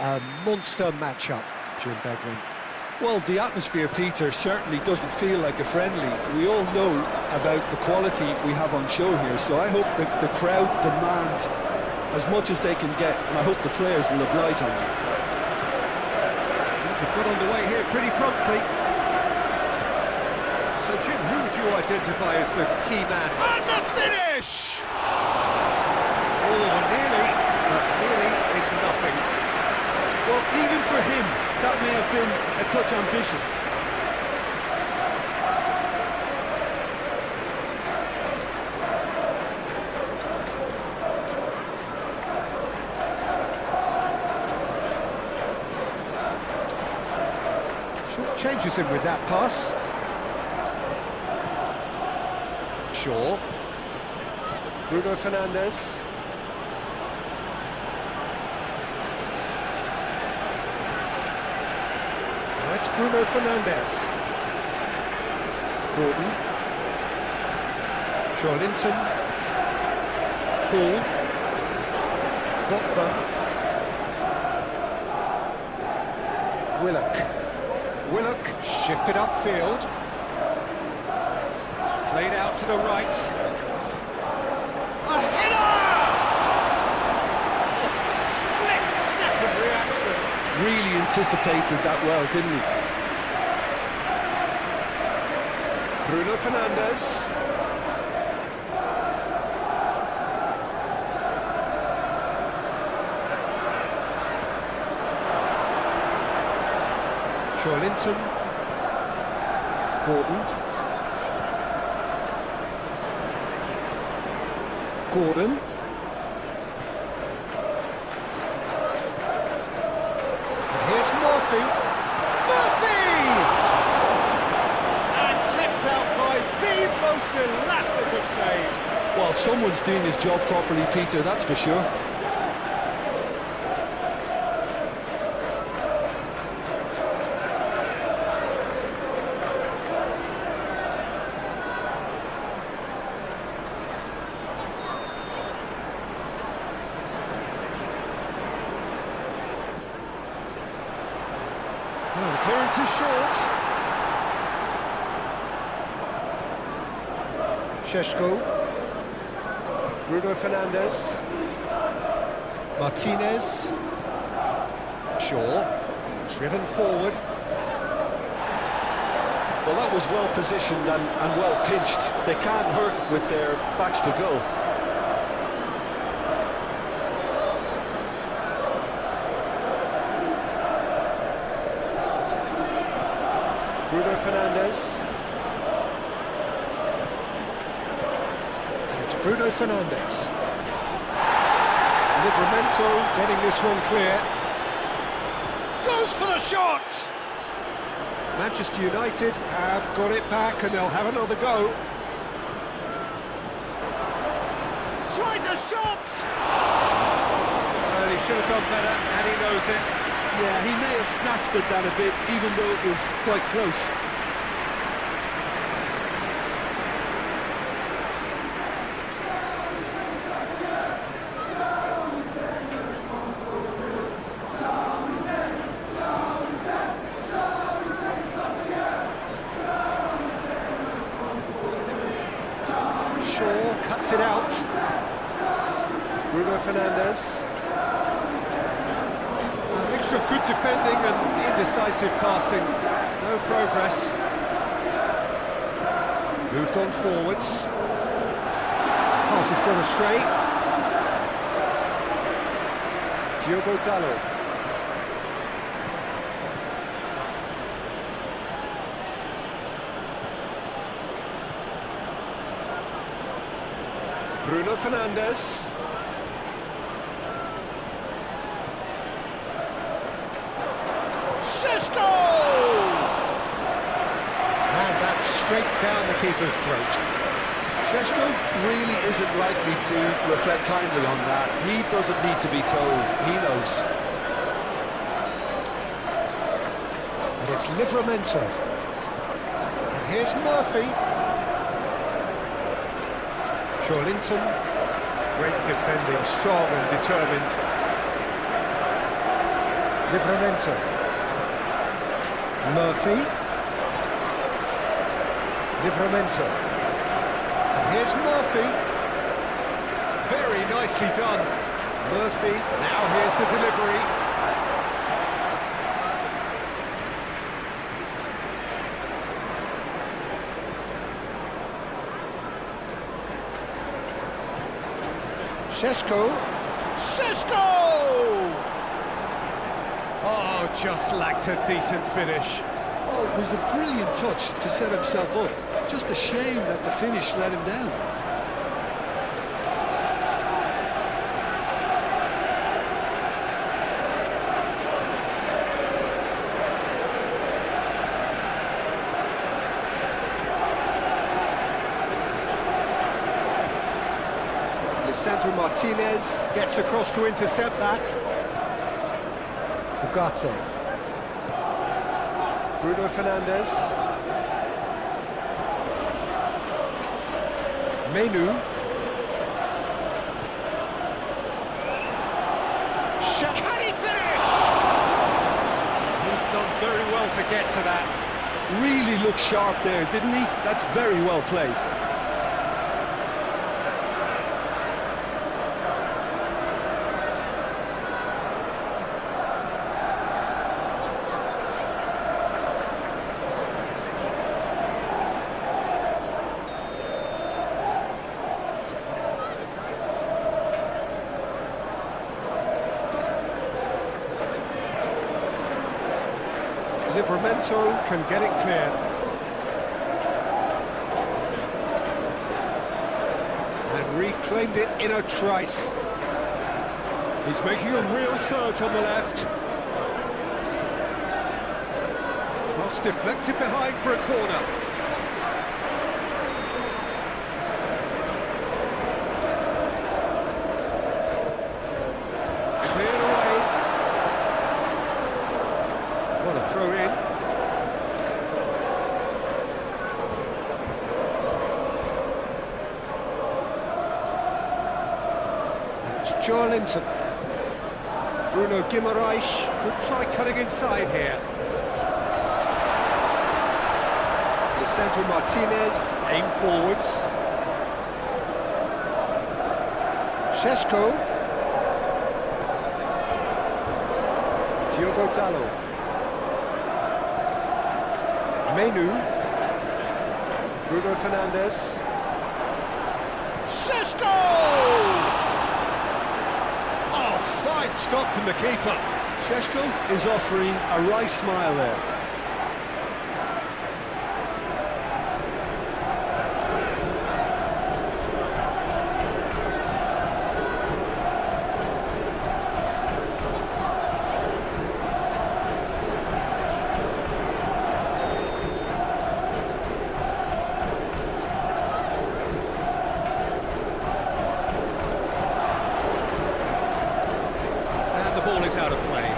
A monster matchup, Jim Beglin. Well, the atmosphere, Peter, certainly doesn't feel like a friendly. We all know about the quality we have on show here, so I hope that the crowd demand as much as they can get, and I hope the players will oblige on that. They've got underway here pretty promptly. So, Jim, who would you identify as the key man? And the finish! Oh, nearly, but nearly is nothing. Well, even for him, that may have been a touch ambitious. Short changes him with that pass. Shaw. Bruno Fernandes. It's Bruno Fernandes. Gordon. Linton. Hall. Botman. Willock shifted upfield. Played out to the right. A header! Split-second reaction. Really anticipated that well, didn't he? Bruno Fernandes. Linton. Gordon. And here's Murphy. And clipped out by the most elastic of saves. Well, someone's doing his job properly, Peter, that's for sure. Oh, clearance is short. Šeško. Bruno Fernandes. Martinez. Shaw. Driven forward. Well, that was well positioned and well pinched. They can't hurt with their backs to goal. Bruno Fernandes. And it's Bruno Fernandes. Livramento getting this one clear. Goes for the shot! Manchester United have got it back and they'll have another go. Tries a shot! Well, he should have done better and he knows it. Yeah, he may have snatched at that a bit, even though it was quite close. Shaw cuts it out. Bruno Fernandes. A mixture of good defending and indecisive passing. No progress. Moved on forwards. Pass has gone astray. Diogo Dalot. Bruno Fernandes. Šeško! And that's straight down the keeper's throat. Šeško really isn't likely to reflect kindly on that. He doesn't need to be told, he knows. And it's Livramento. And here's Murphy. Linton. Great defending, strong and determined. Livramento. Murphy. Livramento. And here's Murphy. Very nicely done. Murphy. Now here's the delivery. Šeško! Oh, just lacked a decent finish. Oh, it was a brilliant touch to set himself up. Just a shame that the finish let him down. Sandro Martinez gets across to intercept that. Ugarte. Bruno Fernandes. Menu. Can he finish? He's done very well to get to that. Really looked sharp there, didn't he? That's very well played. Livramento can get it clear. And reclaimed it in a trice. He's making a real surge on the left. Cross deflected behind for a corner. Cleared away. What a throw in. Joelinton. Bruno Guimaraes could try cutting inside here. Sandro Martinez, aim forwards. Šeško. Diogo Dalot. Menu. Bruno Fernandes. Šeško! Fine stop from the keeper. Šeško is offering a right smile there. The ball is out of play.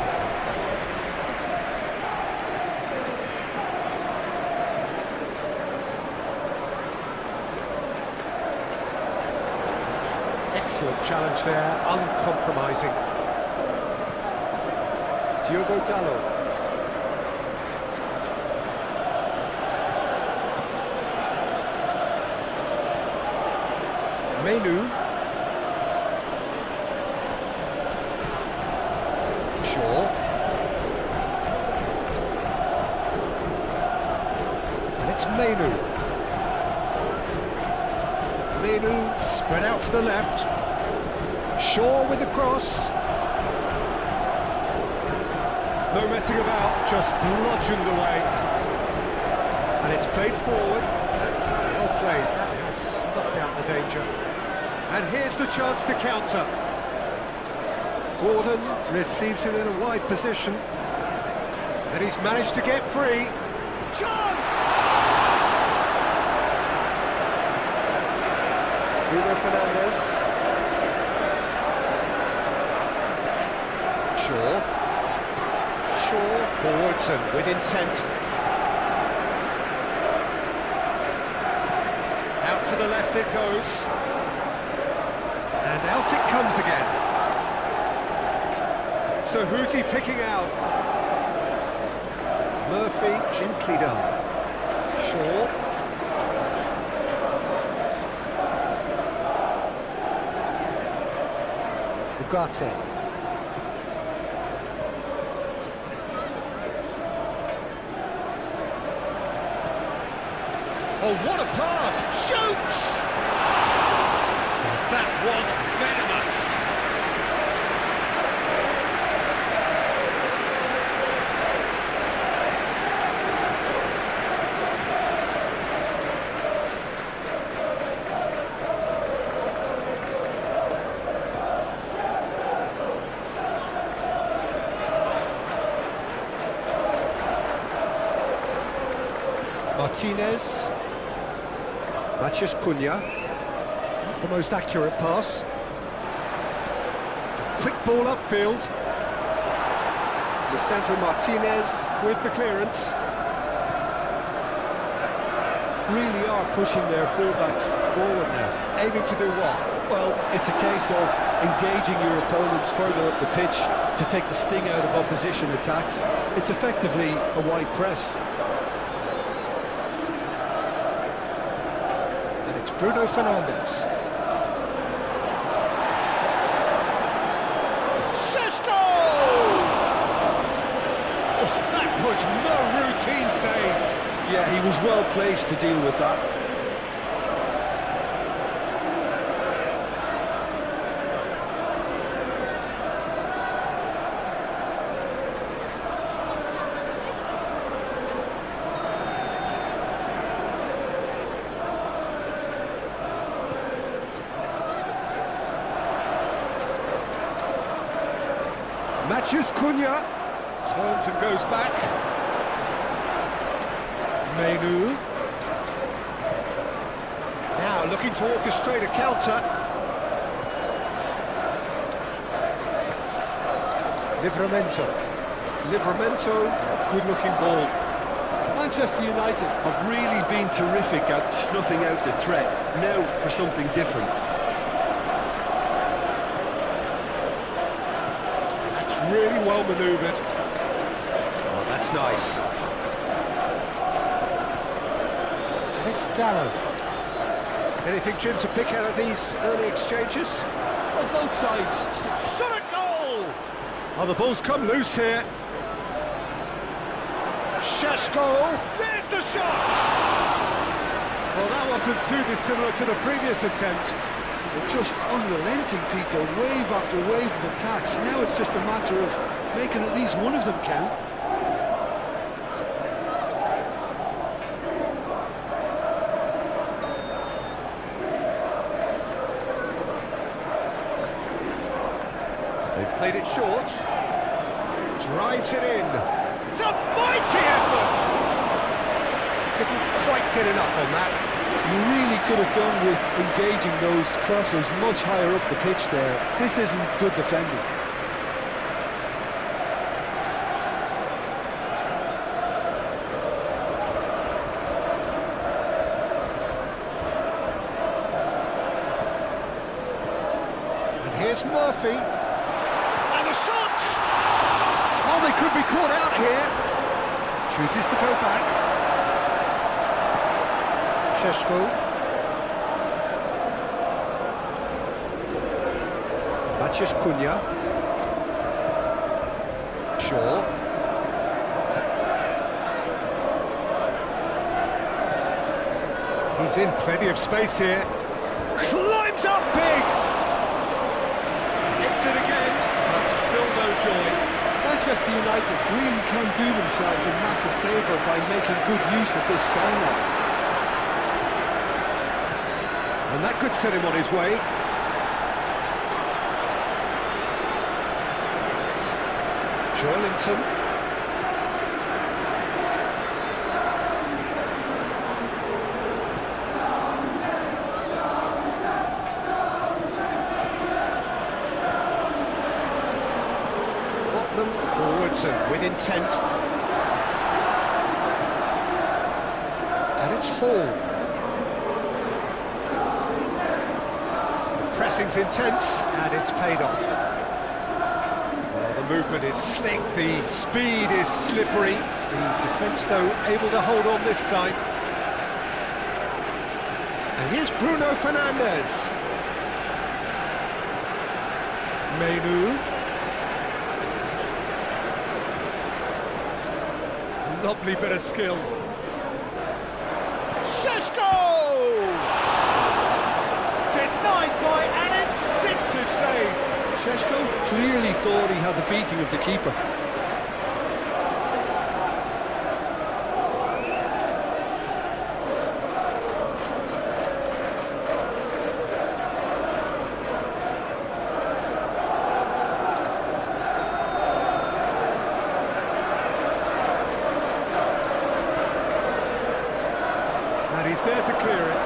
Excellent challenge there, uncompromising. Diogo Dalot. Menu. And it's Menu. Menu spread out to the left. Shaw with the cross. No messing about, just bludgeoned away. And it's played forward. Well played, that has snuffed out the danger. And here's the chance to counter. Gordon receives it in a wide position, and he's managed to get free. Chance! Bruno Fernandes. Shaw forwards and with intent. Out to the left it goes. And out it comes again. So who's he picking out? Murphy, gently done. Shaw. Ugarte. Oh, what a pass! Shoots! That was venomous. Martinez. Matheus Cunha. The most accurate pass. It's a quick ball upfield. Lisandro Martinez with the clearance. Really are pushing their fullbacks forward now. Aiming to do what? Well, it's a case of engaging your opponents further up the pitch to take the sting out of opposition attacks. It's effectively a wide press. And it's Bruno Fernandes. Was no routine save. Yeah, he was well placed to deal with that. Matheus Cunha turns and goes back. Menu. Now looking to orchestrate a counter. Livramento, good-looking ball. Manchester United have really been terrific at snuffing out the threat. Now for something different. That's really well manoeuvred. Oh, that's nice. It's Dallo. Anything, Jim, to pick out of these early exchanges? Well, both sides. Shot a goal! Oh, the ball's come loose here. Šeško, there's the shot! Well, that wasn't too dissimilar to the previous attempt. They're just unrelenting, Peter. Wave after wave of attacks. Now it's just a matter of making at least one of them count. They've played it short. Drives it in. It's a mighty effort! Didn't quite get enough on that. You really could have done with engaging those crossers much higher up the pitch there. This isn't good defending. And here's Murphy. And the shot! Oh, they could be caught out here. Chooses to go back. Šeško. Matheus Cunha. Shaw. He's in plenty of space here. Climbs up big! Hits it again, but still no joy. Manchester United really can do themselves a massive favour by making good use of this spell now. And that could set him on his way. Joelinton. Botman forwards and with intent. And it's Hall. Pressing's intense, and it's paid off. Well, the The movement is slick, the speed is slippery. The defence, though, able to hold on this time. And here's Bruno Fernandes. Menu. Lovely bit of skill. Denied by an instinctive save. Šeško clearly thought he had the beating of the keeper. And he's there to clear it.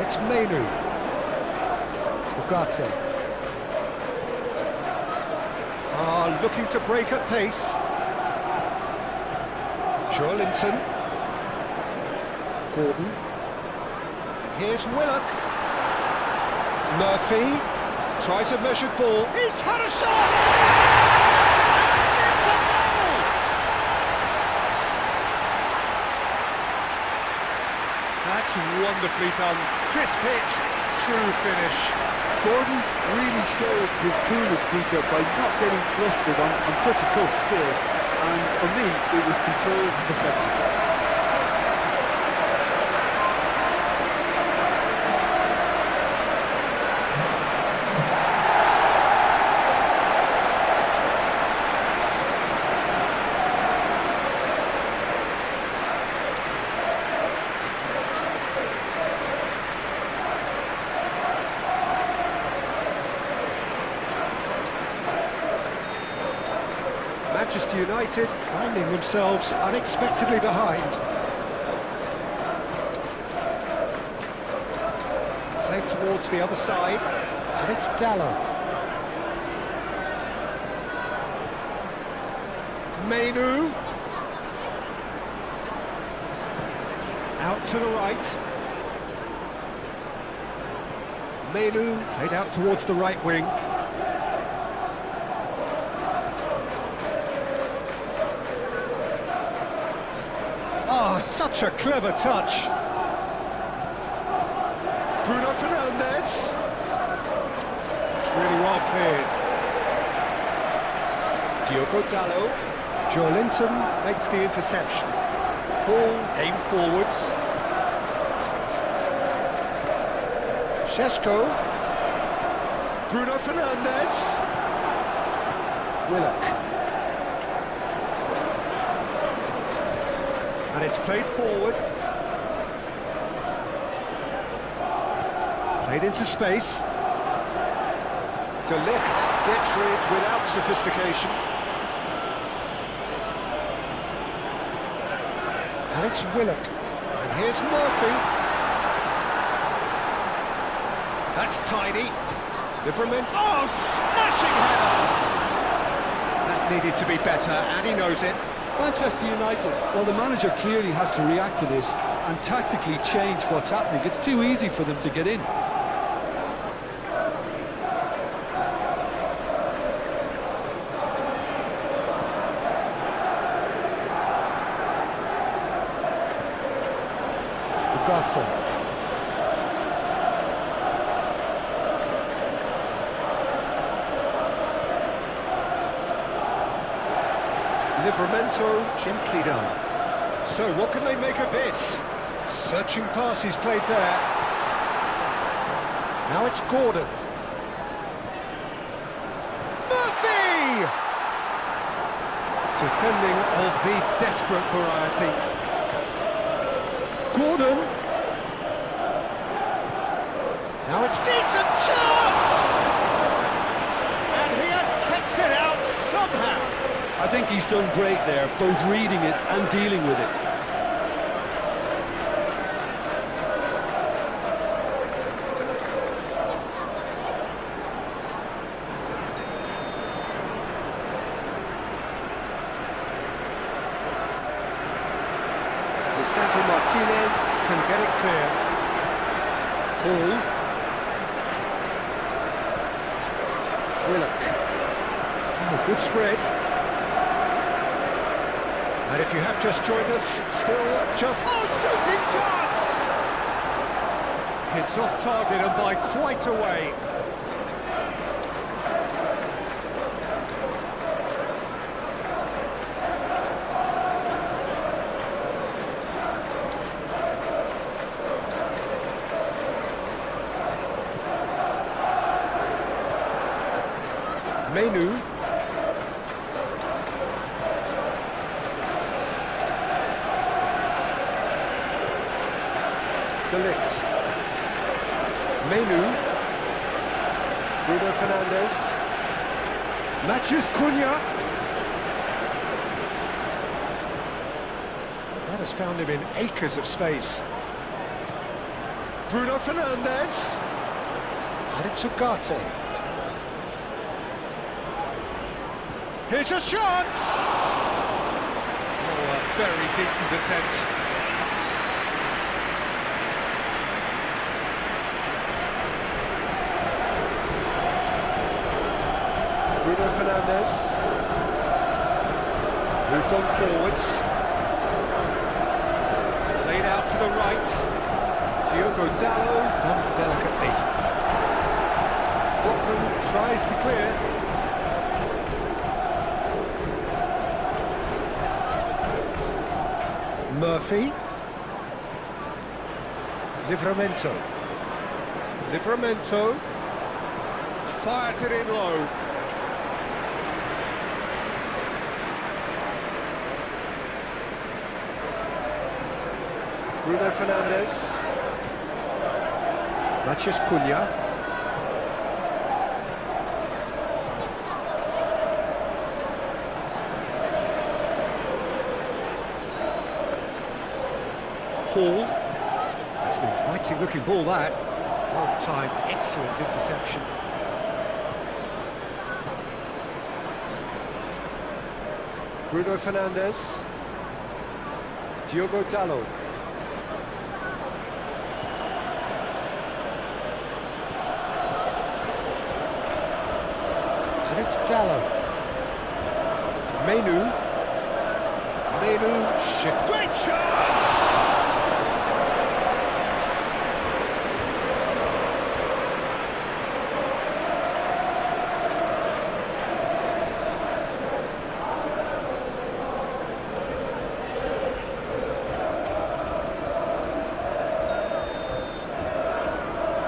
It's Menu. Ugarte. Looking to break at pace. Joelinton. Gordon. Here's Willock. Murphy. Tries a measured ball. He's had a shot! And it's a goal! That's wonderfully done. Crisp hit, true finish. Gordon really showed his coolness, Peter, by not getting flustered on such a tough skill. And for me, it was controlled to perfection. Manchester United finding themselves unexpectedly behind. Played towards the other side, and it's Dalla. Menu. Out to the right. Menu played out towards the right wing. Oh, such a clever touch. Bruno Fernandes. It's really well cleared. Diogo Dalot. Joelinton makes the interception. Paul aim forwards. Šeško. Bruno Fernandes. Willock. And it's played forward. Played into space. De Ligt gets rid without sophistication. And it's Willock. And here's Murphy. That's tidy. Livramento. Oh, smashing header! That needed to be better, and he knows it. Manchester United, well, the manager clearly has to react to this and tactically change what's happening. It's too easy for them to get in. Ugarte. Livramento, gently done. So what can they make of this? Searching pass he's played there. Now it's Gordon. Murphy! Defending of the desperate variety. Gordon. Now it's decent chance! And he has kept it out somehow. I think he's done great there, both reading it and dealing with it. Lisandro Martinez can get it clear. Hall. Willock. Oh, good spread. And if you have just joined us, still just... Oh, shooting chance! Hits off target and by quite a way. Menu. Delict. Menu. Bruno Fernandes. Matches Cunha. That has found him in acres of space. Bruno Fernandes. And it's Ugarte. Here's a chance! Oh, a very decent attempt. Bruno Fernandes. Moved on forwards. Played out to the right. Diogo Dalot, done delicately. Botman tries to clear. Murphy. Livramento. Livramento fires it in low. Bruno Fernandes. Matches Cunha. Hall. It's an inviting looking ball, that. Well timed, excellent interception. Bruno Fernandes. Diogo Dalot. And it's Dalot. Menu. Menu. Shift. Great chance!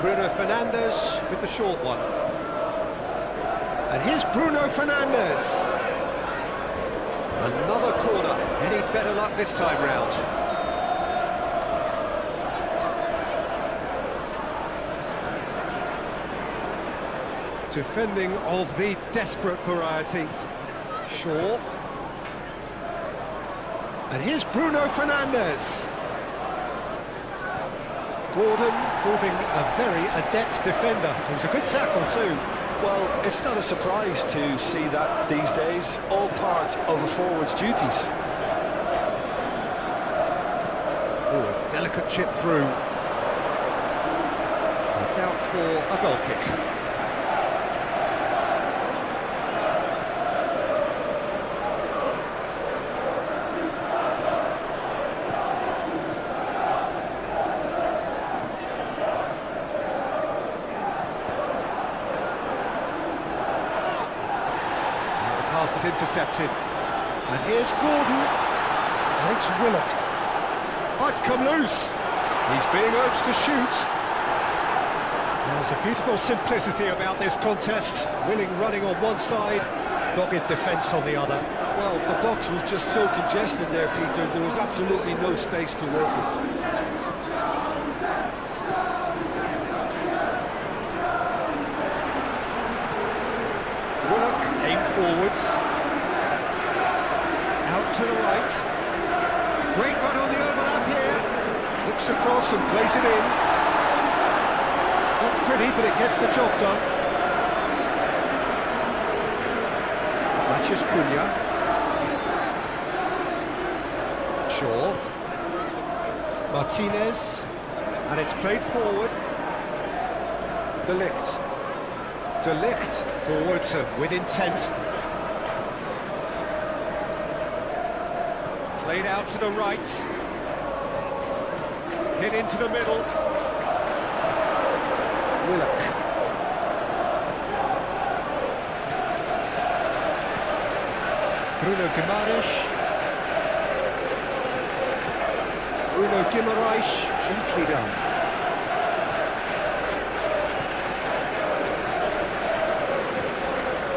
Bruno Fernandes with the short one. And here's Bruno Fernandes. Another corner. Any better luck this time round? Defending of the desperate variety. Shaw. And here's Bruno Fernandes. Gordon proving a very adept defender. It was a good tackle too. Well, it's not a surprise to see that these days, all part of a forward's duties. Oh, a delicate chip through. It's out for a goal kick. Pass is intercepted, and here's Gordon, and it's Willock. Oh, it's come loose. He's being urged to shoot. There's a beautiful simplicity about this contest. Willing running on one side, dogged defence on the other. Well, the box was just so congested there, Peter. There was absolutely no space to work with. Aim forwards, out to the right, great run on the overlap here, looks across and plays it in, not pretty but it gets the job done. Matches Cunha, Shaw, Martinez, and it's played forward, Delict, De Ligt forwards and with intent. Played out to the right. Hit into the middle. Willock. Bruno Guimaraes. Bruno Guimaraes, gently done.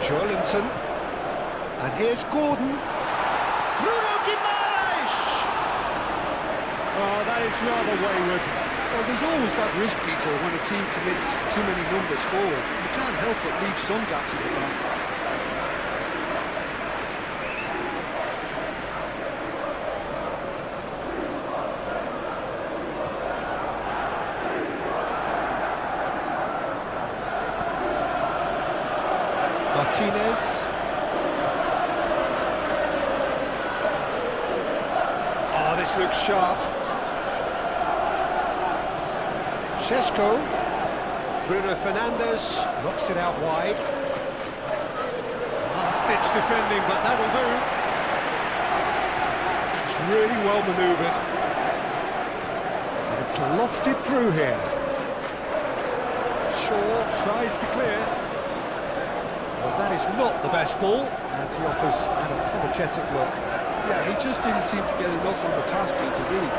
Joelinton. And here's Gordon. Bruno Guimaraes! Oh, that is rather wayward. Well, there's always that risk, Peter, when a team commits too many numbers forward. You can't help but leave some gaps in the back. Martinez. Oh, this looks sharp. Šeško. Bruno Fernandes knocks it out wide. Last-ditch defending, but that'll do. It's really well manoeuvred. And it's lofted through here. Shaw tries to clear. Well, that is not the best ball, and he offers an apologetic look. Yeah, he just didn't seem to get enough on the task, Peter, did he?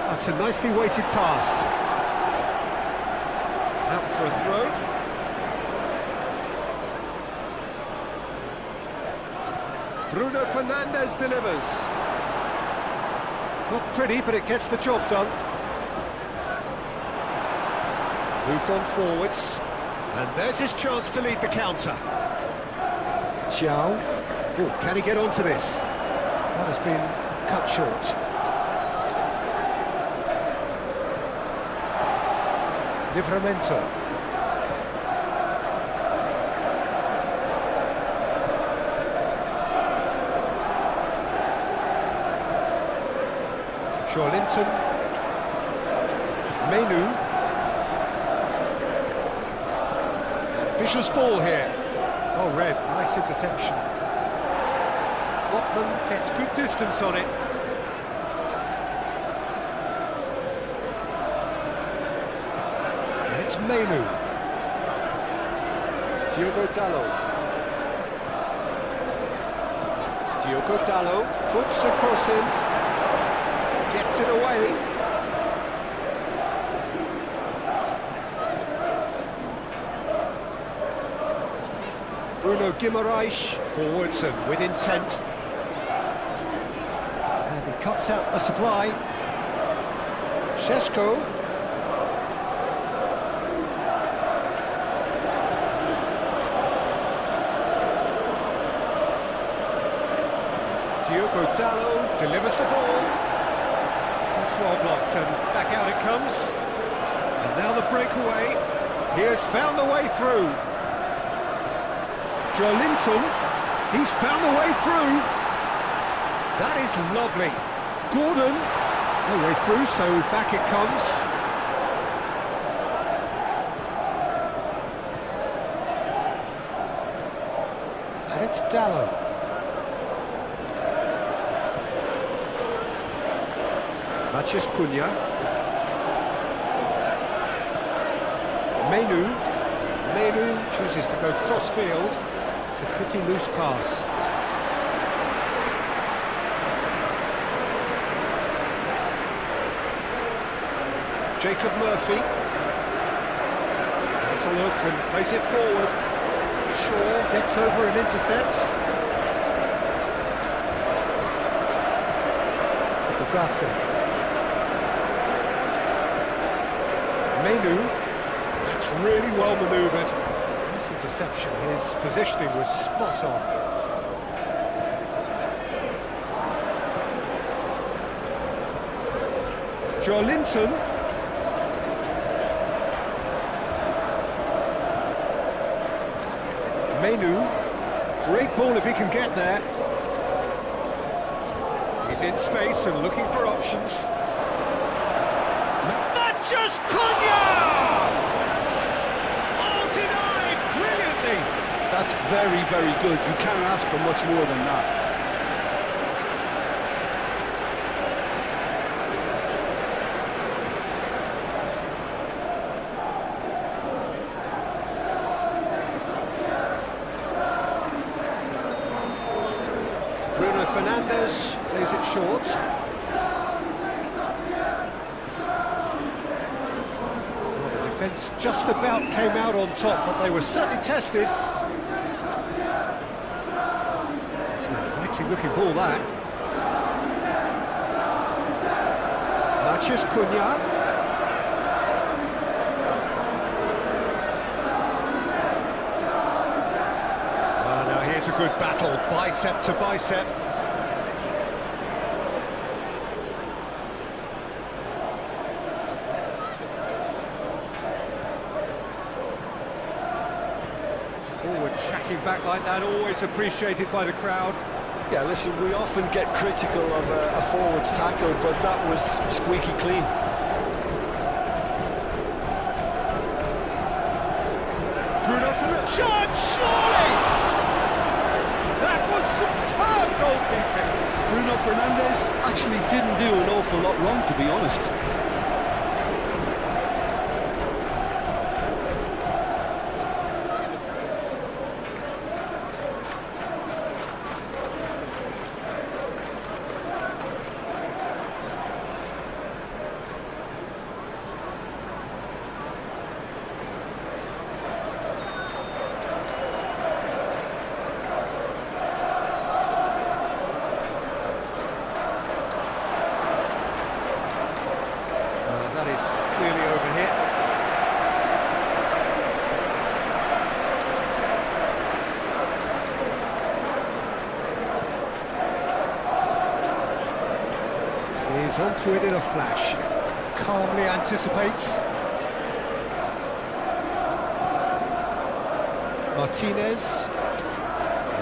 That's a nicely weighted pass. Out for a throw. Bruno Fernandes delivers. Not pretty, but it gets the job done. Moved on forwards. And there's his chance to lead the counter. Xiao. Oh, can he get onto this? That has been cut short. Livramento. Joelinton. Menu. Ambitious ball here. Oh, red, nice interception. Botman gets good distance on it. And it's Menu. Diogo Dalot. Diogo Dalot puts across him. Gets it away. Bruno Guimaraes forwards and with intent. And he cuts out the supply. Šeško. Diogo Dalot delivers the ball. That's well blocked and back out it comes. And now the breakaway. He has found the way through. Joelinton, he's found a way through. That is lovely. Gordon, no way through, so back it comes. And it's Dalot. Matheus Cunha. Menu chooses to go cross-field. It's a pretty loose pass. Jacob Murphy. Has a look and plays it forward. Shaw gets over and intercepts. Ugarte. Menu. That's really well manoeuvred. Nice interception. His positioning was spot on. Joelinton. Menu. Great ball if he can get there. He's in space and looking for options. Matheus Cunha! That's very, very good. You can't ask for much more than that. Bruno Fernandes plays it short. Well, the defence just about came out on top, but they were certainly tested. It's an inviting looking ball, that. Matheus Cunha. Here's a good battle, bicep to bicep. Forward tracking back like that, always appreciated by the crowd. Yeah, listen, we often get critical of a forward's tackle, but that was squeaky clean. Bruno Fernandes. Chance, surely! That was superb goalkeeping. Bruno Fernandes actually didn't do an awful lot wrong, to be honest. That is clearly overhit. He's onto it in a flash. Calmly anticipates. Martinez.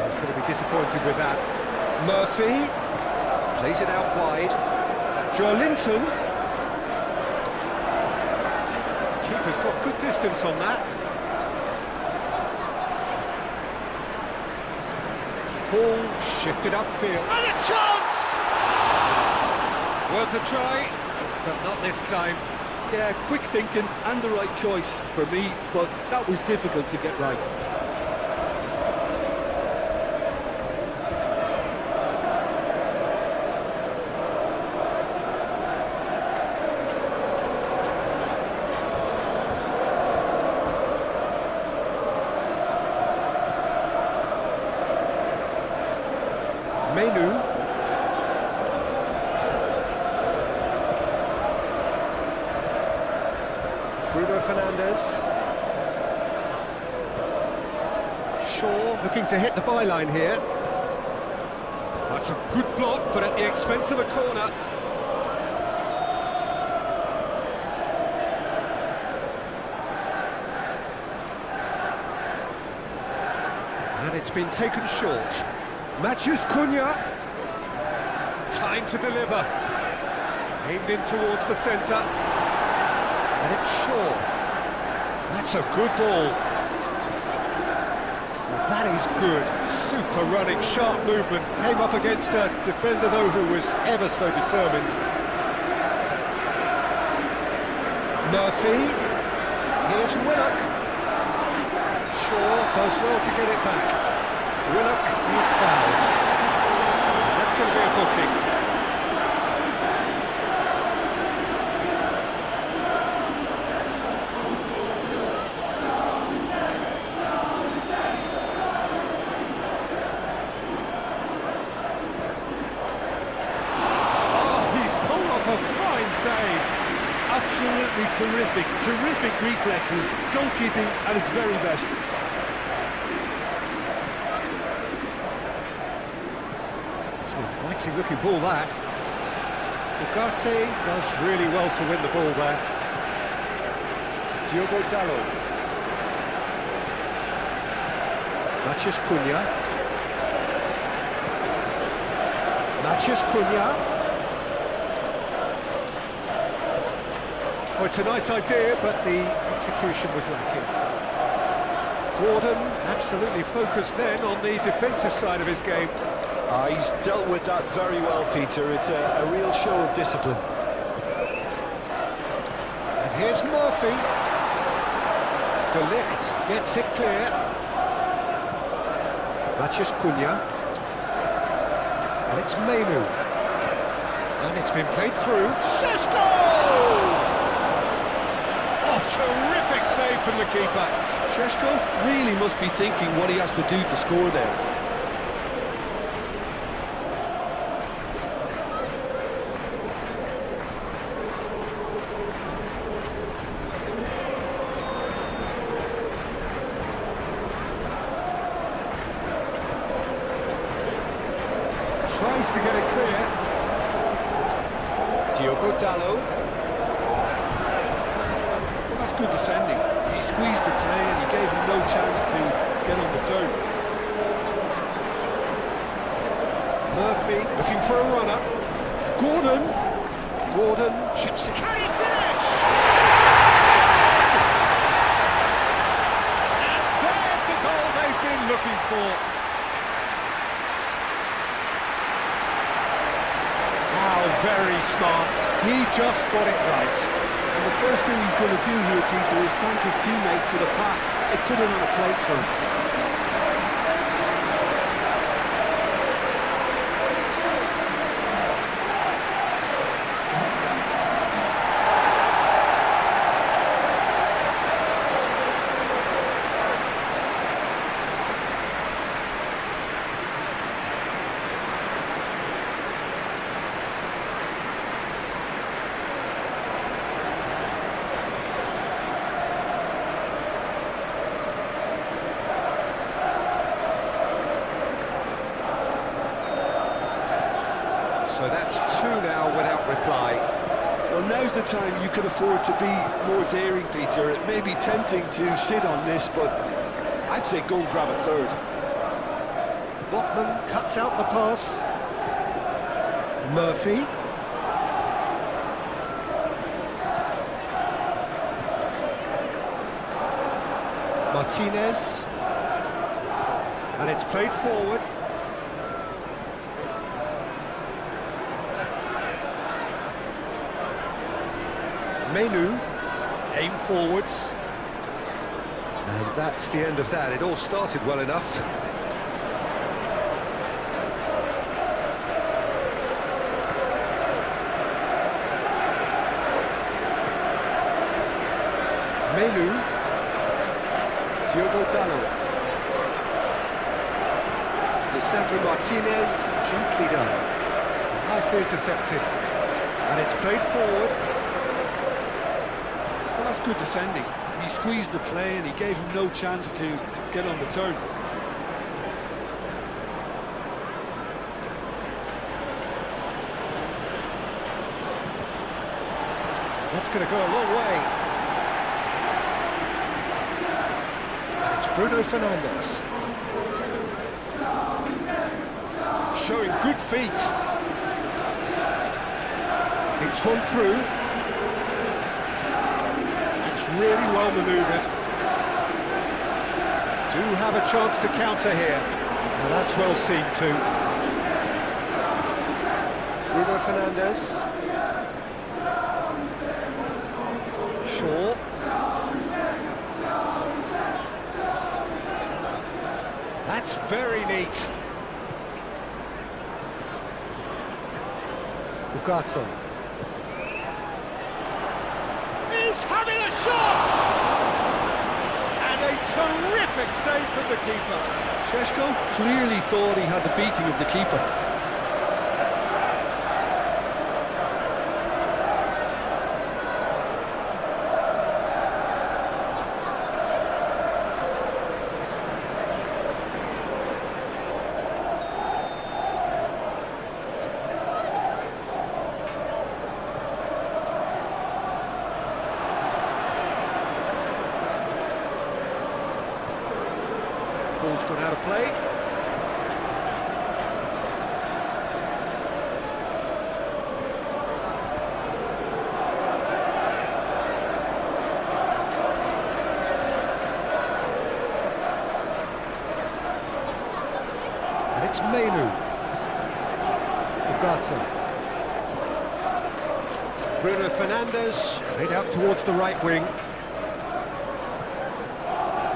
He's going to be disappointed with that. Murphy. Plays it out wide. Joelinton. Keeper's got good distance on that. Paul shifted upfield. And a chance! Worth a try, but not this time. Yeah, quick thinking and the right choice for me, but that was difficult to get right. Menu. Bruno Fernandes. Shaw looking to hit the byline here. That's a good block, but at the expense of a corner. And it's been taken short. Matheus Cunha, time to deliver, aimed in towards the centre, and it's Shaw. That's a good ball. Well, that is good, super running, sharp movement, came up against a defender though who was ever so determined. Murphy, here's Willock. Shaw does well to get it back. Willock is fouled. That's going to be a booking. Oh, he's pulled off a fine save. Absolutely terrific, terrific reflexes, goalkeeping at its very best. Inviting looking ball that. Ugarte does really well to win the ball there. Diogo Dalot. Matheus Cunha. Matheus Cunha. Oh, it's a nice idea, but the execution was lacking. Gordon, absolutely focused then on the defensive side of his game. He's dealt with that very well, Peter. It's a real show of discipline. And here's Murphy. De Ligt gets it clear. Matheus Cunha. And it's Menu. And it's been played through. Šeško! Oh, terrific save from the keeper. Šeško really must be thinking what he has to do to score there. Tries to get it clear. Diogo Dalot. Well, that's good defending. He squeezed the play and he gave him no chance to get on the turn. Murphy looking for a runner. Gordon chips it. Can he finish? And there's the goal they've been looking for. Very smart. He just got it right. And the first thing he's going to do here, Peter, is thank his teammate for the pass. It put it on a plate for him. So that's two now without reply. Well, now's the time you can afford to be more daring, Peter. It may be tempting to sit on this, but I'd say go and grab a third. Botman cuts out the pass. Murphy. Martinez. And it's played forward. Menu, aim forwards, and that's the end of that. It all started well enough. Menu, Diogo Dalot, Lisandro Martinez, gently done, nicely intercepted, and it's played forward. That's good defending. He squeezed the play and he gave him no chance to get on the turn. That's going to go a long way. And it's Bruno Fernandes. Showing good feet. It's one through. Really well manoeuvred. Do have a chance to counter here. And that's well seen too. Bruno Fernandes. Shaw. That's very neat. Ugarte. Having a shot! And a terrific save from the keeper. Šeško clearly thought he had the beating of the keeper. Ball's gone out of play. It's Menu. Ugarte. Bruno Fernandes, played out towards the right wing.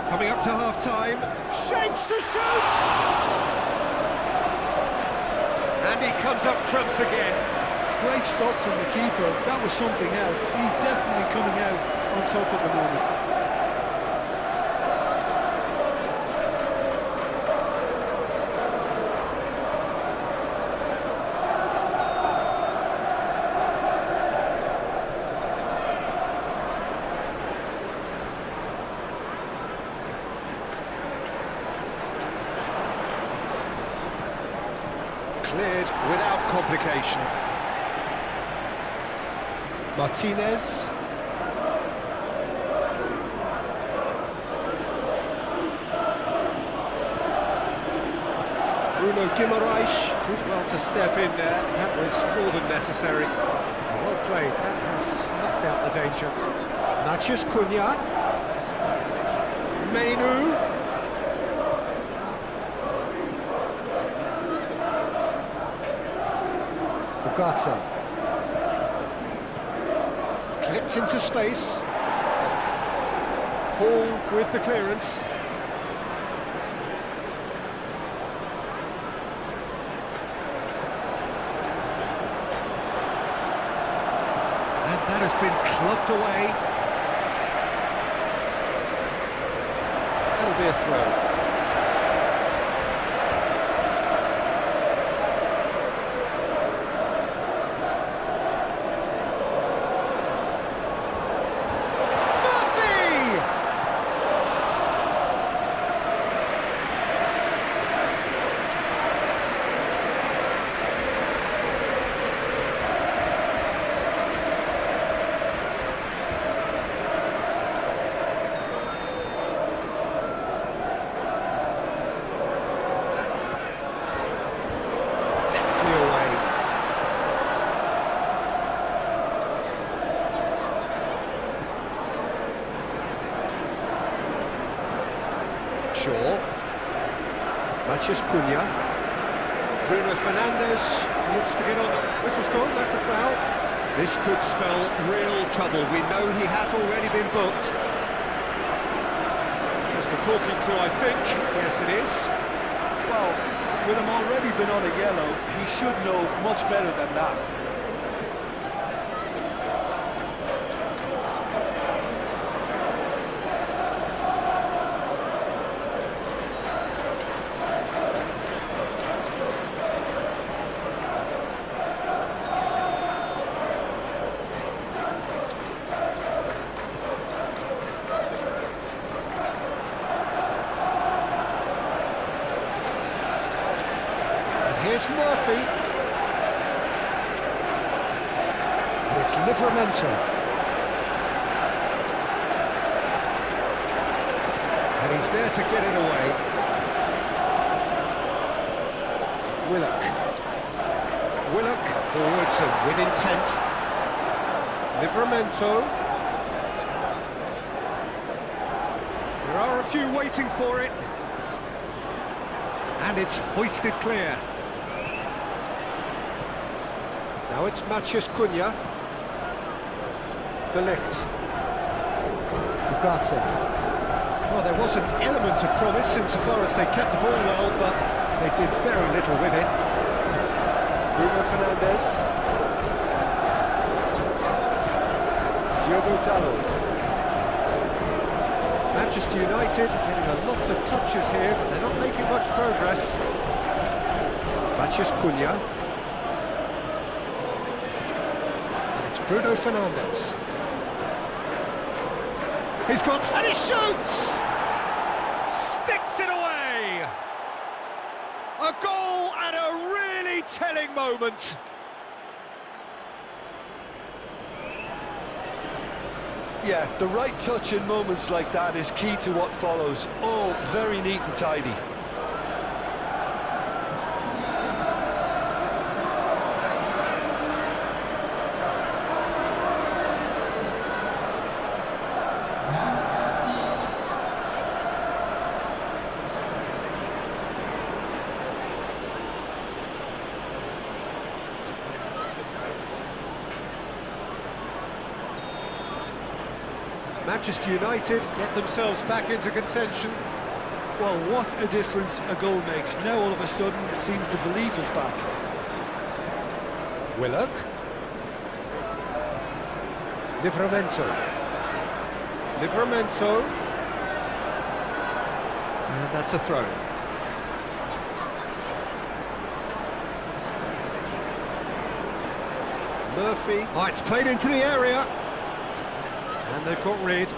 Coming up to half-time, shapes to shoot! And he comes up trumps again. Great stop from the keeper. That was something else. He's definitely coming out on top at the moment. Cleared without complication. Martinez. Bruno Guimaraes did well to step in there. That was more than necessary. Well played. That has snuffed out the danger. Matheus Cunha. Menu. Ugarte. Clipped into space. Hall with the clearance. And that has been clubbed away. That'll be a throw. Matheus Cunha. Bruno Fernandes looks to get on. Whistle's gone, that's a foul. This could spell real trouble. We know he has already been booked. Just a talking to, I think. Yes, it is. Well, with him already been on a yellow, he should know much better than that. Here's Murphy. And it's Livramento. And he's there to get it away. Willock. Willock forwards and with intent. Livramento. There are a few waiting for it. And it's hoisted clear. Now it's Matheus Cunha. De Ligt. Ugarte. Well, there was an element of promise insofar as they kept the ball well, but they did very little with it. Bruno Fernandes. Diogo Dalot. Manchester United getting a lot of touches here, but they're not making much progress. Matheus Cunha. Bruno Fernandes. He's gone and he shoots! Sticks it away! A goal at a really telling moment. Yeah, the right touch in moments like that is key to what follows. Oh, very neat and tidy. Manchester United get themselves back into contention. Well, what a difference a goal makes. Now all of a sudden it seems the belief is back. Willock. Livramento. And that's a throw. Murphy. Oh, it's played into the area. And they've got rid.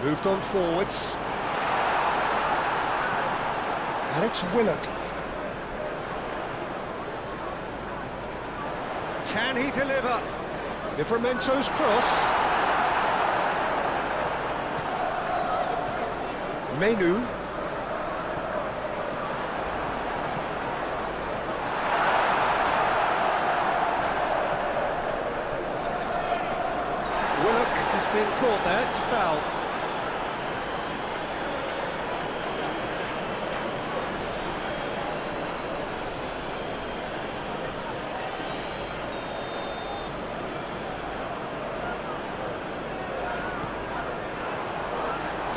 Moved on forwards. Alex Willock. Can he deliver? Livramento's cross. Menu. Willock has been caught there, it's a foul.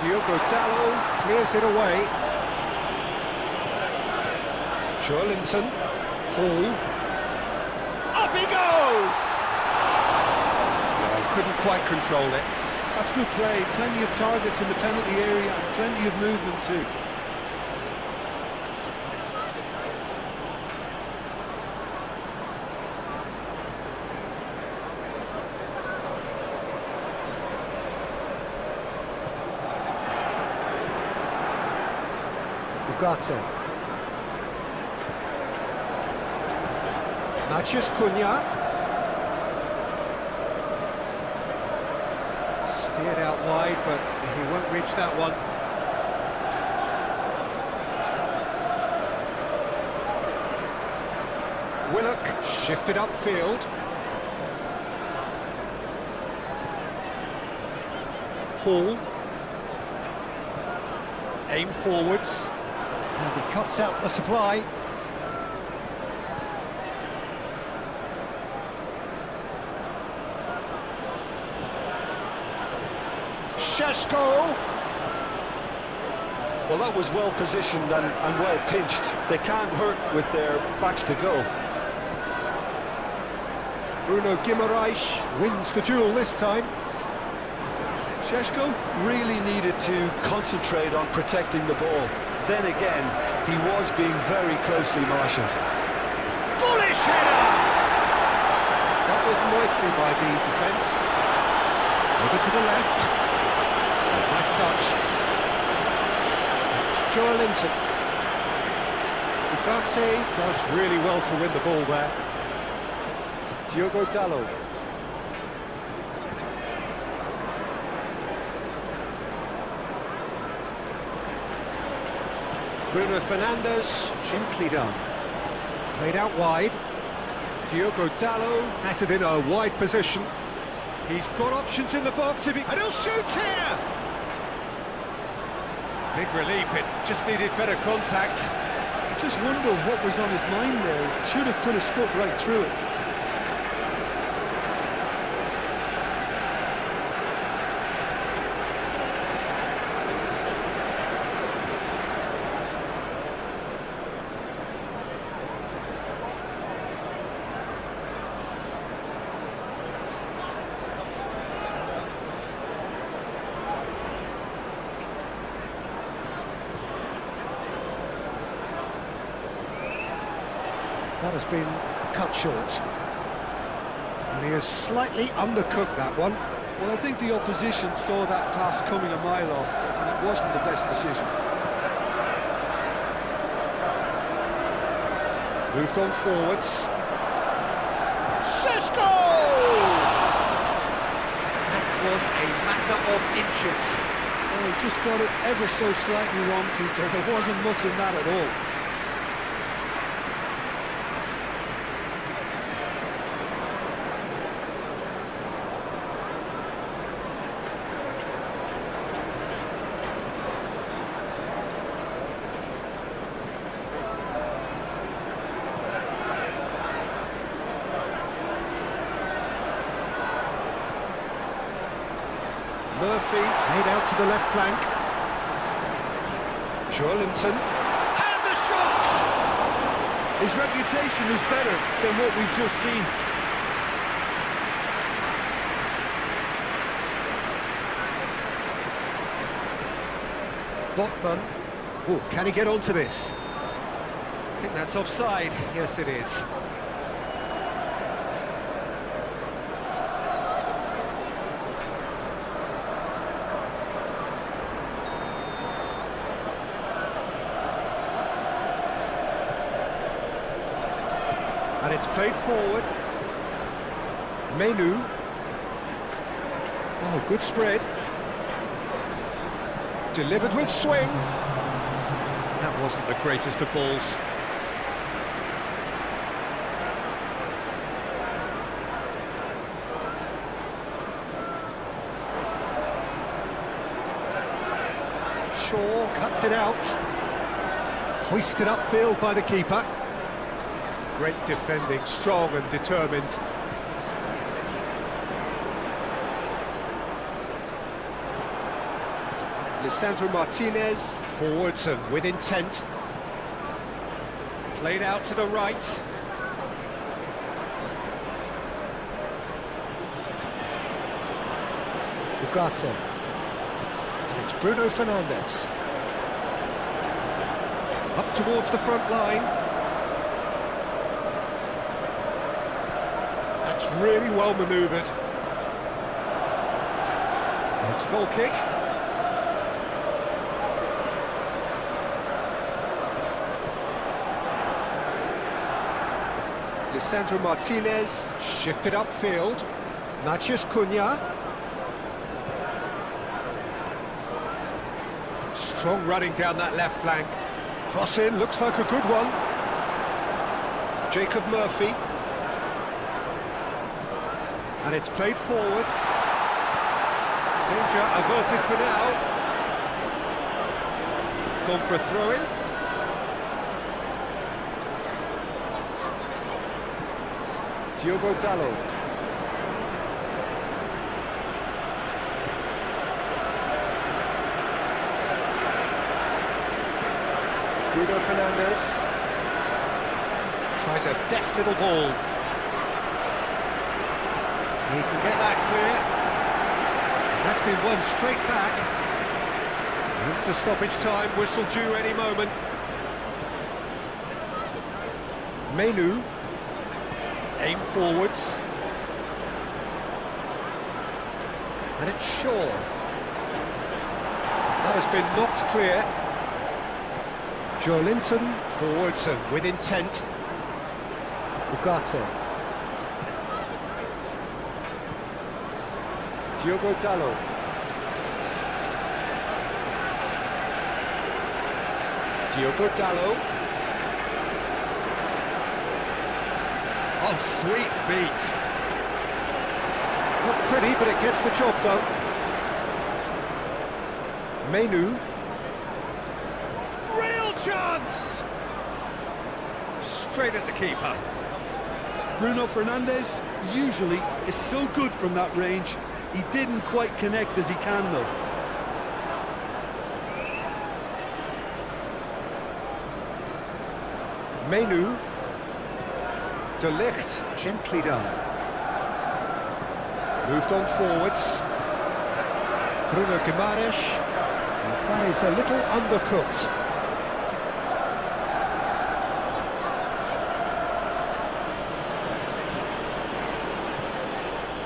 Diogo Dalot clears it away. Joelinton. Hall. Up he goes! Oh, couldn't quite control it. That's good play. Plenty of targets in the penalty area and plenty of movement too. Ugarte. Matheus Cunha. Steered out wide, but he won't reach that one. Willock shifted upfield. Hall. Aim forwards. And he cuts out the supply. Šeško. Well, that was well positioned and well pinched. They can't hurt with their backs to goal. Bruno Guimaraes wins the duel this time. Šeško really needed to concentrate on protecting the ball. Then again, he was being very closely marshalled. Bullish header! Dealt with nicely by the defence. Over to the left. Nice touch. It's Joelinton. Ugarte does really well to win the ball there. Diogo Dalot. Bruno Fernandes, gently done. Played out wide. Diogo Dalot has it in a wide position. He's got options in the box and he'll shoot here! Big relief, it just needed better contact. I just wonder what was on his mind there. Should have put his foot right through it. That has been cut short. And he has slightly undercooked that one. Well, I think the opposition saw that pass coming a mile off, and it wasn't the best decision. Moved on forwards. Šeško! That was a matter of inches. Oh, he just got it ever so slightly wrong, Peter. There wasn't much in that at all. out to the left flank. Joelinton. And the shot! His reputation is better than what we've just seen. Botman. Oh, can he get onto this? I think that's offside. Yes, it is. And it's played forward. Menu. Oh, good spread. Delivered with swing. That wasn't the greatest of balls. Shaw cuts it out. Hoisted upfield by the keeper. Great defending, strong and determined. Lisandro Martinez, forwards and with intent. Played out to the right. Ugarte. And it's Bruno Fernandes. Up towards the front line. That's really well manoeuvred. It's a goal kick. Lisandro Martinez shifted upfield. Matheus Cunha. Strong running down that left flank. Cross in, looks like a good one. Jacob Murphy. And it's played forward. Danger averted for now. It's gone for a throw-in. Diogo Dalot. Bruno Fernandes. Tries a deft little ball. He can get that clear. That's been won straight back. Into stoppage time, whistle due any moment. Menu. Aim forwards. And it's Shaw. That has been knocked clear. Joelinton, forwards and with intent. Ugarte. Diogo Dalot. Diogo Dalot. Oh, sweet feet. Not pretty, but it gets the job done. Menu. Real chance! Straight at the keeper. Bruno Fernandes usually is so good from that range. He didn't quite connect as he can, though. Menu. De Ligt, gently done. Moved on forwards. Bruno Guimaraes. That is a little undercooked.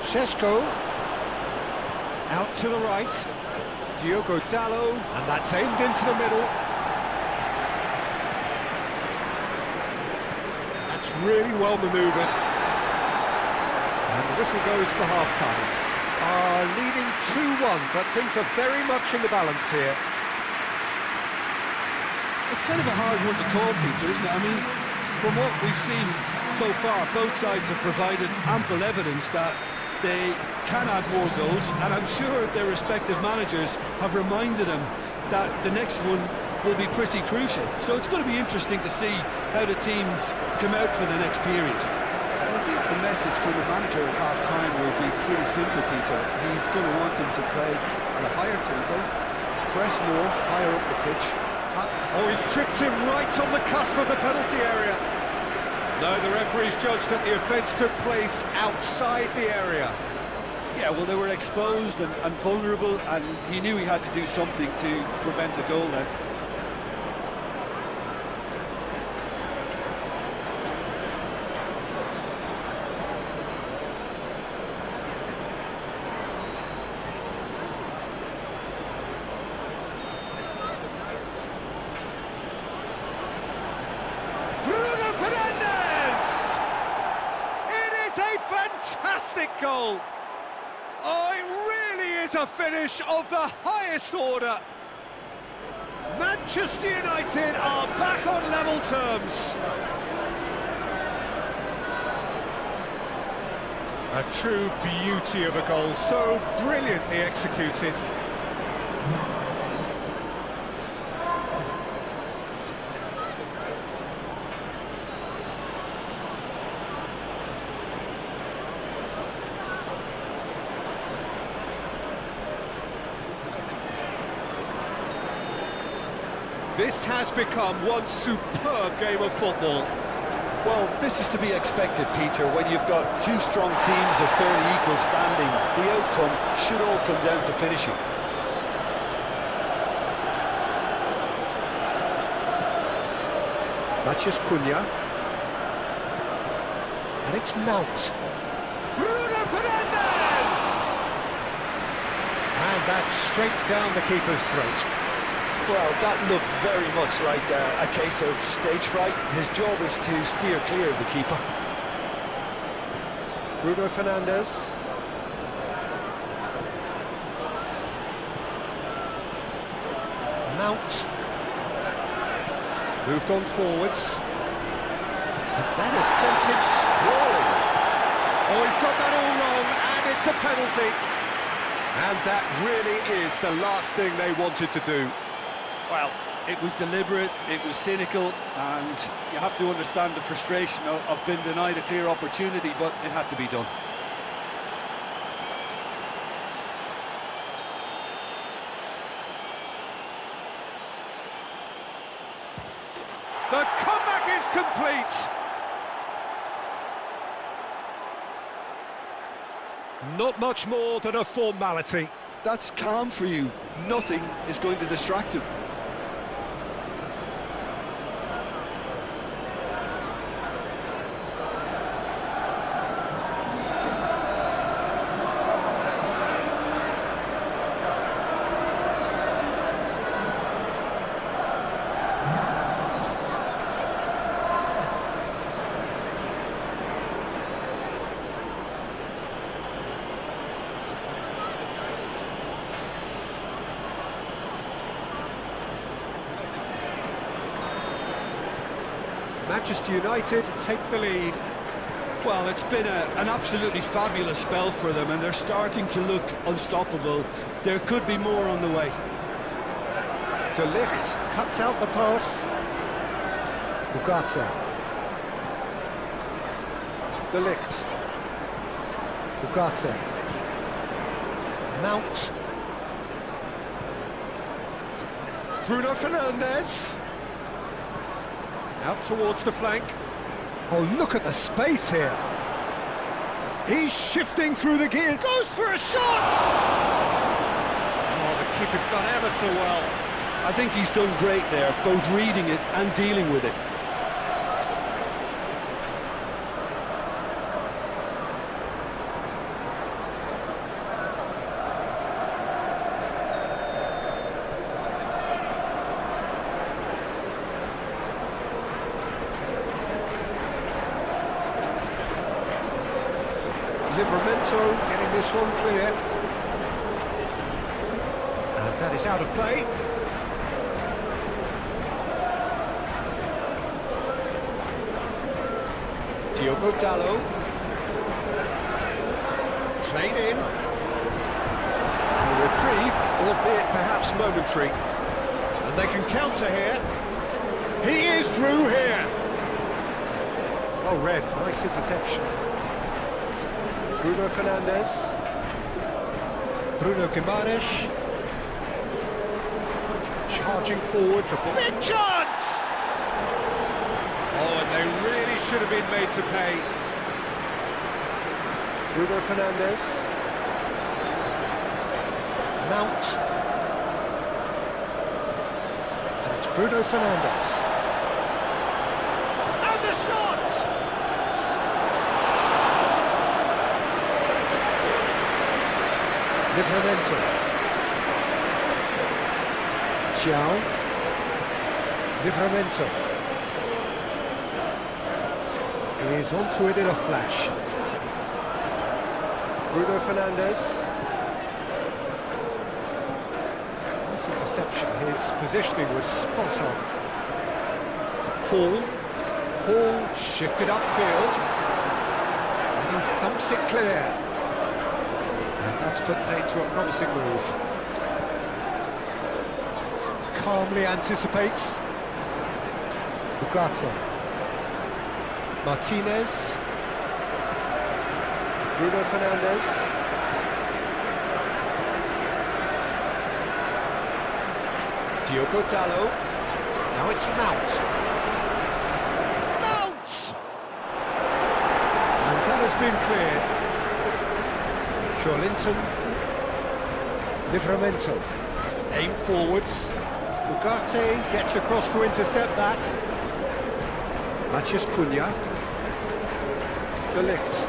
Šeško. Out to the right. Diogo Dalot. And that's aimed into the middle. That's really well manoeuvred. And the whistle goes for half-time. Leading 2-1, but things are very much in the balance here. It's kind of a hard one to call, Peter, isn't it? I mean, from what we've seen so far, both sides have provided ample evidence that they can add more goals, and I'm sure their respective managers have reminded them that the next one will be pretty crucial. So it's going to be interesting to see how the teams come out for the next period. And I think the message from the manager at half-time will be pretty simple, Peter. He's going to want them to play at a higher tempo, press more, higher up the pitch. Oh, he's tripped him right on the cusp of the penalty area. No, the referee's judged that the offence took place outside the area. Yeah, well, they were exposed and vulnerable, and he knew he had to do something to prevent a goal then. Fantastic goal! Oh, it really is a finish of the highest order. Manchester United are back on level terms. A true beauty of a goal, so brilliantly executed. This has become one superb game of football. Well, this is to be expected, Peter, when you've got two strong teams of fairly equal standing. The outcome should all come down to finishing. Matheus Cunha. And it's Mount. Bruno Fernandes! And that's straight down the keeper's throat. Well, that looked very much like a case of stage fright. His job is to steer clear of the keeper. Bruno Fernandes. Mount. Moved on forwards. And that has sent him sprawling. Oh, he's got that all wrong, and it's a penalty. And that really is the last thing they wanted to do. Well, it was deliberate, it was cynical, and you have to understand the frustration of being denied a clear opportunity, but it had to be done. The comeback is complete. Not much more than a formality. That's calm for you. Nothing is going to distract him. Manchester United take the lead. Well, it's been an absolutely fabulous spell for them, and they're starting to look unstoppable. There could be more on the way. De Ligt cuts out the pass. Ugarte. De Ligt. Ugarte. Mount. Bruno Fernandes. Out towards the flank. Oh, look at the space here. He's shifting through the gears. Goes for a shot! Oh, the keeper's done ever so well. I think he's done great there, both reading it and dealing with it. Livramento getting this one clear. And that is out of play. Diogo Dalot. Played in. And a reprieve, albeit perhaps momentary. And they can counter here. He is through here. Oh, red, nice interception. Bruno Fernandes. Bruno Guimaraes. Charging forward, the ball. Big chance! Oh, and they really should have been made to pay. Bruno Fernandes. Mount. And it's Bruno Fernandes. And the shot! Livramento. Xiao. Livramento. He is onto it in a flash. Bruno Fernandes. Nice interception. His positioning was spot on. Hall shifted upfield. And he thumps it clear. And that's put paid to a promising move. Calmly anticipates. Ugarte. Martinez. Bruno Fernandes. Diogo Dalot. Now it's Mount. Mount! And that has been cleared. Joelinton. Livramento. Aim forwards. Ugarte gets across to intercept that. Matheus Cunha. De Ligt.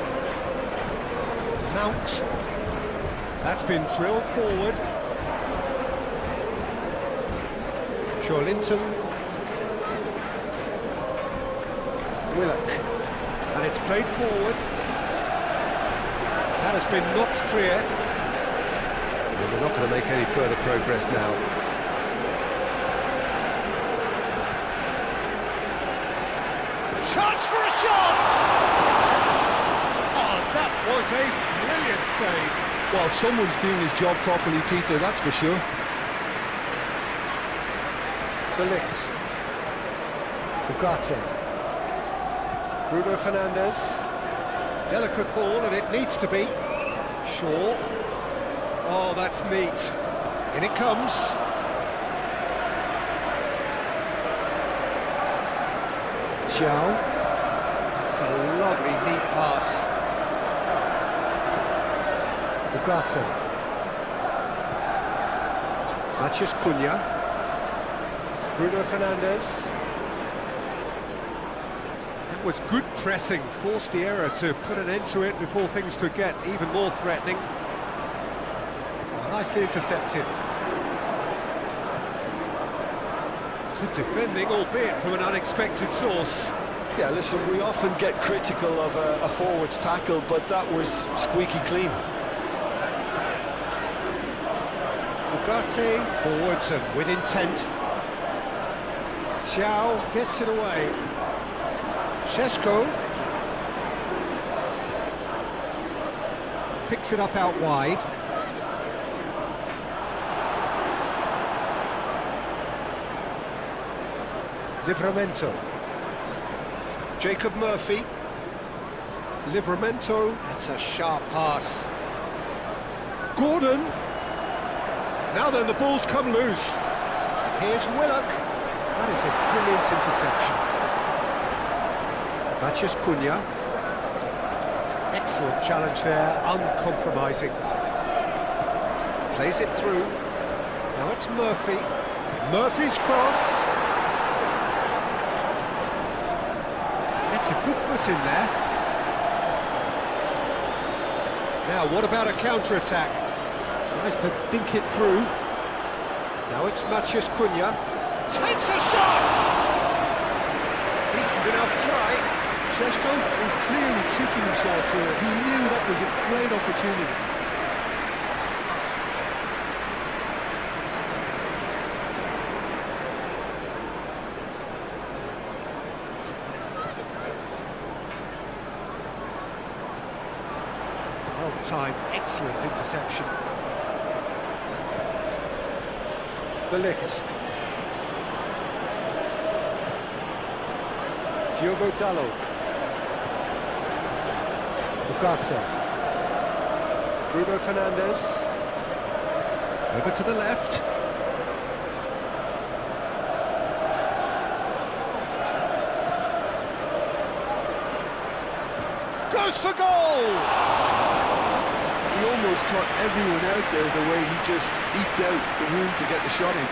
Mount. That's been drilled forward. Joelinton. Willock. And it's played forward. That has been knocked clear. And we're not going to make any further progress now. Chance for a shot! Oh, that was a brilliant save. Well, someone's doing his job properly, Peter, that's for sure. De Ligt. Ugarte. Bruno Fernandes. Delicate ball, and it needs to be. Shaw. Oh, that's neat. In it comes. Xiao. That's a lovely, neat pass. Ugarte. Matheus Cunha. Bruno Fernandes. That was good pressing, forced the error to put an end to it before things could get even more threatening. Nicely intercepted. Good defending, albeit from an unexpected source. Yeah, listen, we often get critical of a forward's tackle, but that was squeaky clean. Ugarte forwards and with intent. Xiao gets it away. Šeško picks it up out wide. Livramento. Jacob Murphy. Livramento. That's a sharp pass. Gordon. Now then, the ball's come loose. Here's Willock. That is a brilliant interception. Matheus Cunha. Excellent challenge there, uncompromising. Plays it through. Now it's Murphy. Murphy's cross. Gets a good foot in there. Now, what about a counter-attack? Tries to dink it through. Now it's Matheus Cunha. Takes a shot! Decent enough try. Šeško was clearly kicking himself here. He knew that was a great opportunity. Well-timed, excellent interception. De Ligt. Diogo Dalot. Ugarte. Bruno Fernandes. Over to the left. Goes for goal! He almost caught everyone out there the way he just eked out the room to get the shot in.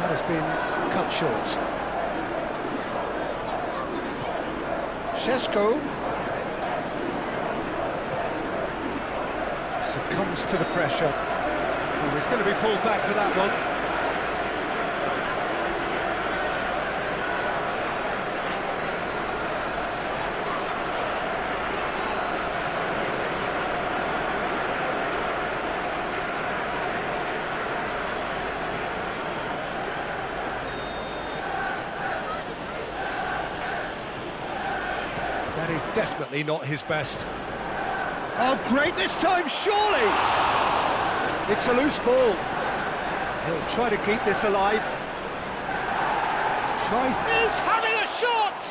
Has been cut short. Sesko succumbs to the pressure. Oh, he's going to be pulled back for that one. That is definitely not his best. Oh, great this time, surely! It's a loose ball. He'll try to keep this alive. Tries... He's having a shot!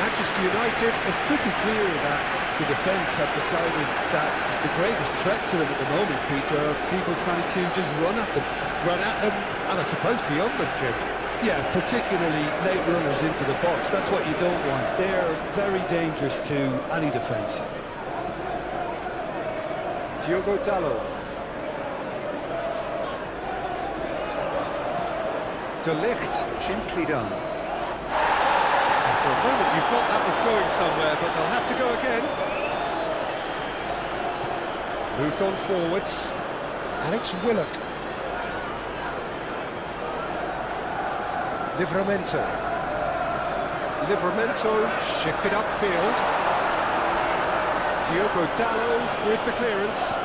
Manchester United... It's pretty clear that the defence have decided that the greatest threat to them at the moment, Peter, are people trying to just run at them. Run at them, and I suppose beyond them, Jim. Yeah, particularly late runners into the box. That's what you don't want. They're very dangerous to any defence. Diogo Dalot. De Ligt, gently done. And for a moment you thought that was going somewhere, but they'll have to go again. Moved on forwards. Alex Willock. Livramento shifted upfield. Diogo Dalot with the clearance.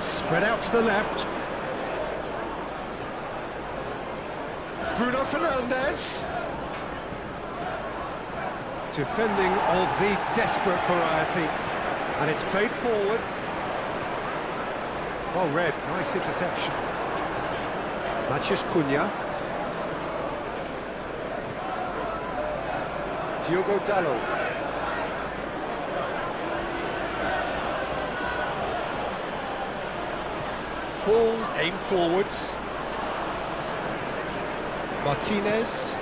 Spread out to the left. Bruno Fernandes. Defending of the desperate variety. And it's played forward. Well read, nice interception. Matheus Cunha. Diogo Dalot. Hall aimed forwards. Martinez.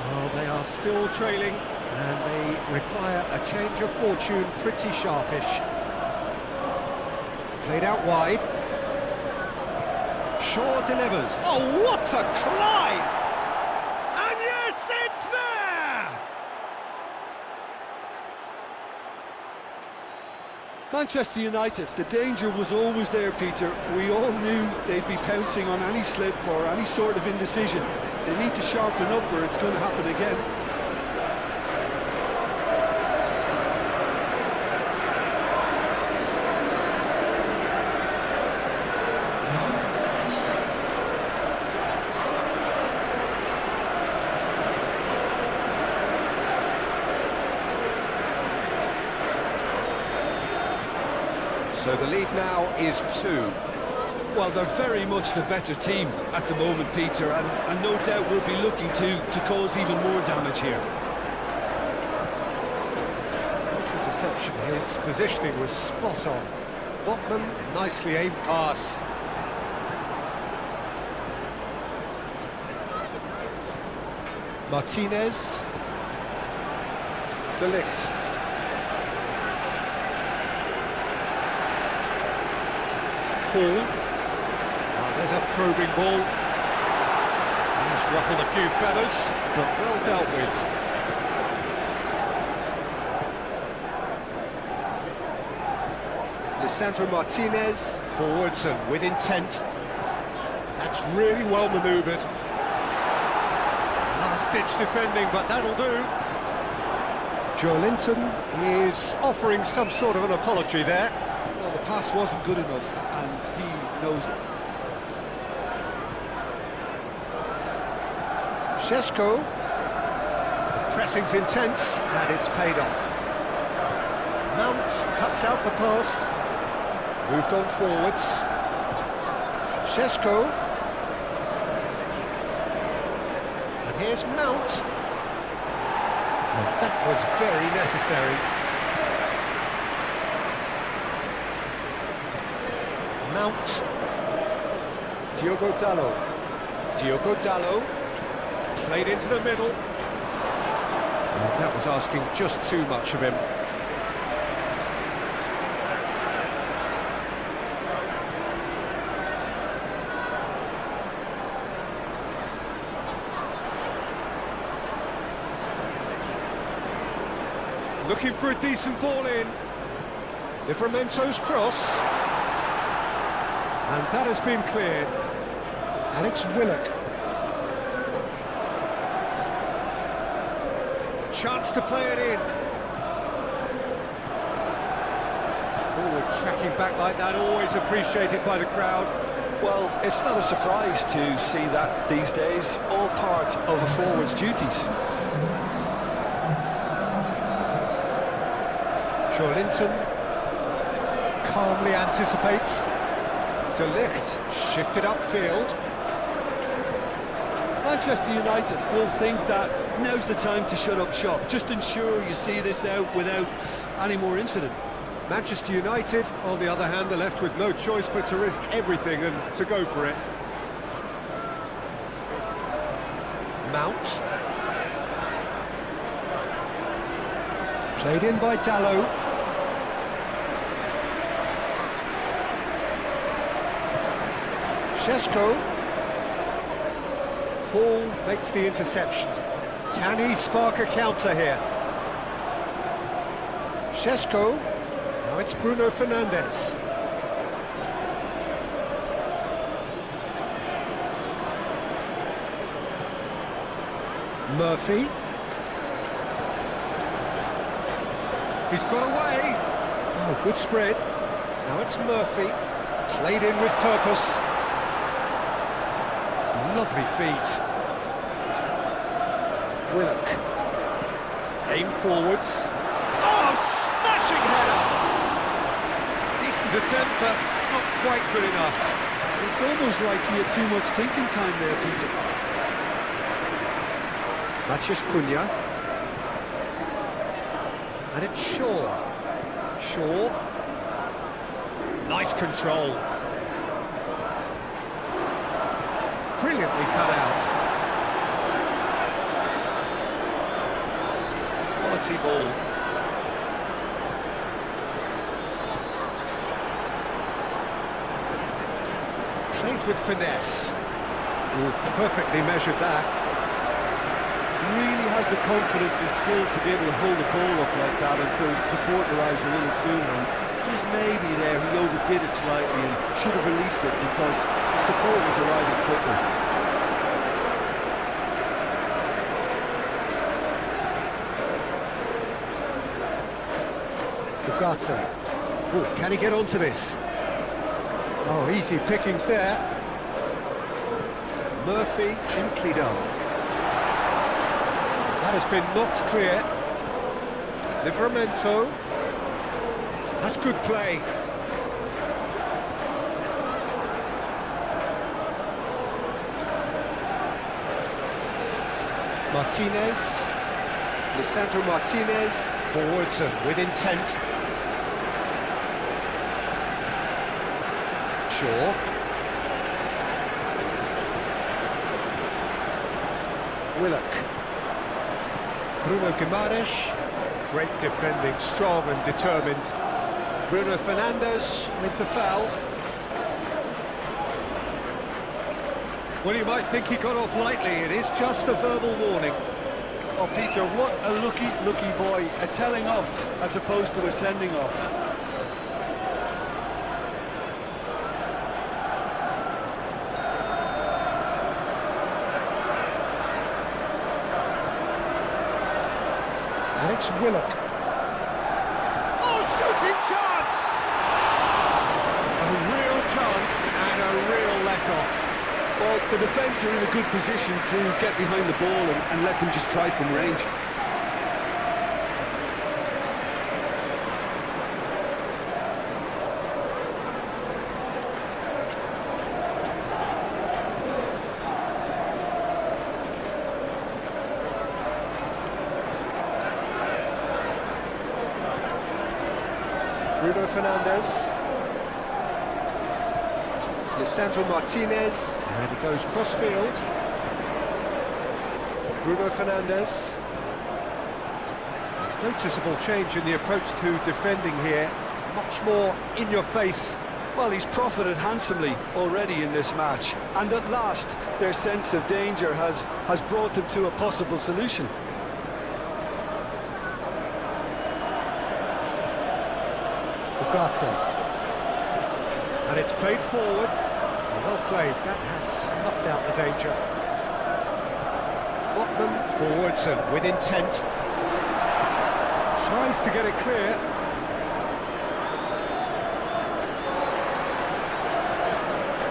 Well, they are still trailing, and they require a change of fortune, pretty sharpish. Played out wide. Shaw delivers. Oh, what a climb! And yes, it's there! Manchester United, the danger was always there, Peter. We all knew they'd be pouncing on any slip or any sort of indecision. They need to sharpen up or it's going to happen again. So the lead now is 2. Well, they're very much the better team at the moment, Peter, and no doubt will be looking to cause even more damage here. This interception, his positioning was spot on. Botman, nicely aimed pass. Martinez. De Ligt. Hall. There's a probing ball. He's ruffled a few feathers, but well dealt with. Lisandro Martinez, forwards and with intent. That's really well manoeuvred. last-ditch defending, but that'll do. Joe Linton is offering some sort of an apology there. Well, the pass wasn't good enough, and he knows it. Šeško. The pressing's intense, and it's paid off. Mount cuts out the pass. Moved on forwards. Šeško. And here's Mount. And that was very necessary. Mount. Diogo Dalot. Diogo Dalot. Played into the middle. And that was asking just too much of him. Looking for a decent ball in. Livramento's cross. And that has been cleared. Alex Willock. A chance to play it in. Forward tracking back like that, always appreciated by the crowd. Well, it's not a surprise to see that these days, all part of a forward's duties. Linton calmly anticipates. De Ligt shifted upfield. Manchester United will think that now's the time to shut up shop. Just ensure you see this out without any more incident. Manchester United, on the other hand, are left with no choice but to risk everything and to go for it. Mount. Played in by Dalot. Šeško. Paul makes the interception. Can he spark a counter here? Šeško. Now it's Bruno Fernandes. Murphy. He's got away. Oh, good spread. Now it's Murphy. Played in with purpose. Lovely feet. Willock. Aim forwards. Oh, smashing header! Decent attempt, but not quite good enough. It's almost like he had too much thinking time there, Peter. Maciej Cunha. And it's Shaw. Shaw. Nice control. Brilliantly cut out. Quality ball. Played with finesse. Ooh, perfectly measured that. He really has the confidence and skill to be able to hold the ball up like that until support arrives a little sooner. And just maybe there he overdid it slightly and should have released it because the support was arriving quickly. Ugarte. Oh, can he get onto this? Oh, easy pickings there. Murphy, gently done. That has been knocked clear. Livramento. That's good play. Martinez. Lisandro Martinez. Forwards and with intent. Shaw. Willock. Bruno Guimaraes. Great defending, strong and determined. Bruno Fernandes with the foul. Well, you might think he got off lightly. It is just a verbal warning. Oh, Peter, what a lucky boy. A telling off as opposed to a sending off. it's Willock. Oh, shooting chance! A real chance and a real let-off. Well, the defence are in a good position to get behind the ball and let them just try from range. Bruno Fernandes. Lisandro Martinez. And he goes cross-field. Bruno Fernandes. Noticeable change in the approach to defending here. Much more in your face. Well, he's profited handsomely already in this match. And at last, their sense of danger has brought them to a possible solution. Ugarte. And it's played forward. Well played, that has snuffed out the danger. Botman forwards and with intent. Tries to get it clear.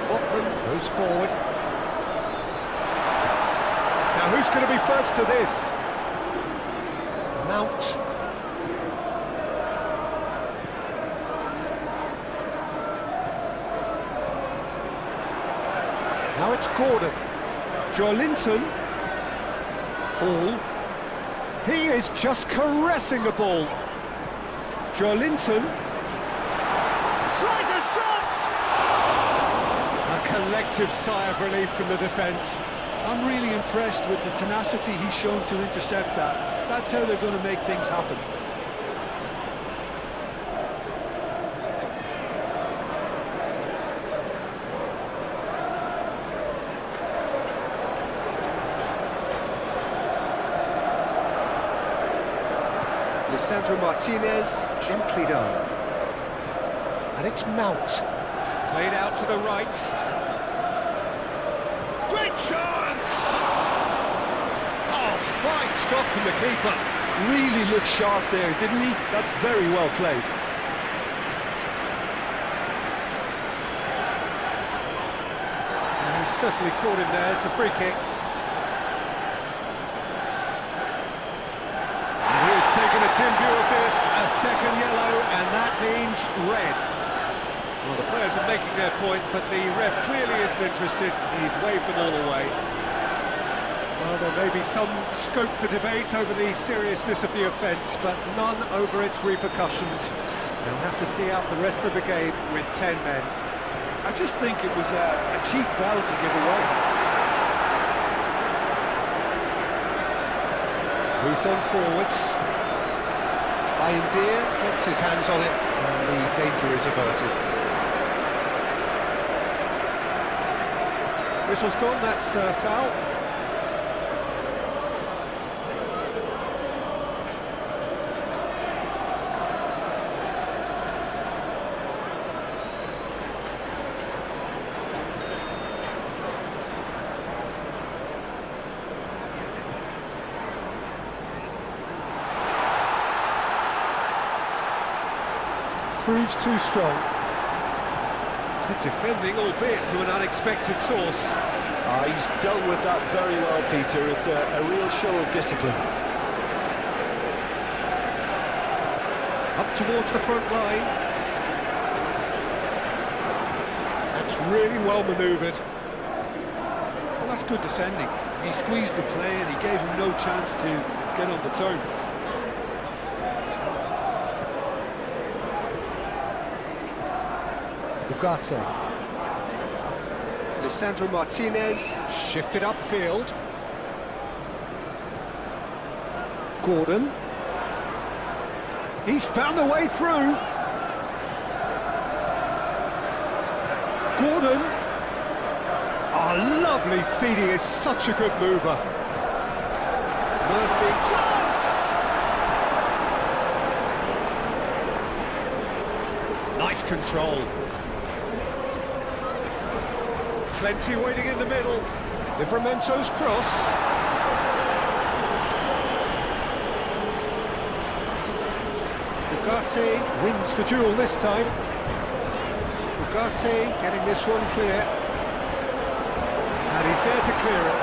Botman goes forward. Now who's going to be first to this? Mount. Now it's Gordon. Joelinton. Hall. He is just caressing the ball. Joelinton. Tries a shot! A collective sigh of relief from the defence. I'm really impressed with the tenacity he's shown to intercept that. That's how they're going to make things happen. Lisandro Martinez, gently done. And it's Mount. Played out to the right. Great chance! Oh, fine stop from the keeper. Really looked sharp there, didn't he? That's very well played. And he's certainly caught him there. It's a free kick. Taken a dim view of this, a second yellow, and that means red. Well, the players are making their point, but the ref clearly isn't interested. He's waved them all away. Well, there may be some scope for debate over the seriousness of the offence, but none over its repercussions. They'll have to see out the rest of the game with 10 men. I just think it was a cheap foul to give away. Moved on forwards. India gets his hands on it, and the danger is averted. Whistle's gone, that's foul. Proves too strong. Good defending, albeit from an unexpected source. He's dealt with that very well, Peter. It's a real show of discipline. Up towards the front line. That's really well manoeuvred. Well, that's good defending. He squeezed the play and he gave him no chance to get on the turn. Ugarte. Lisandro Martinez shifted upfield. Gordon. He's found a way through. Gordon. Oh, lovely feed. He is such a good mover. Murphy. Chance! Nice control. Plenty waiting in the middle. Livramento's cross. Ugarte wins the duel this time. Ugarte getting this one clear. And he's there to clear it.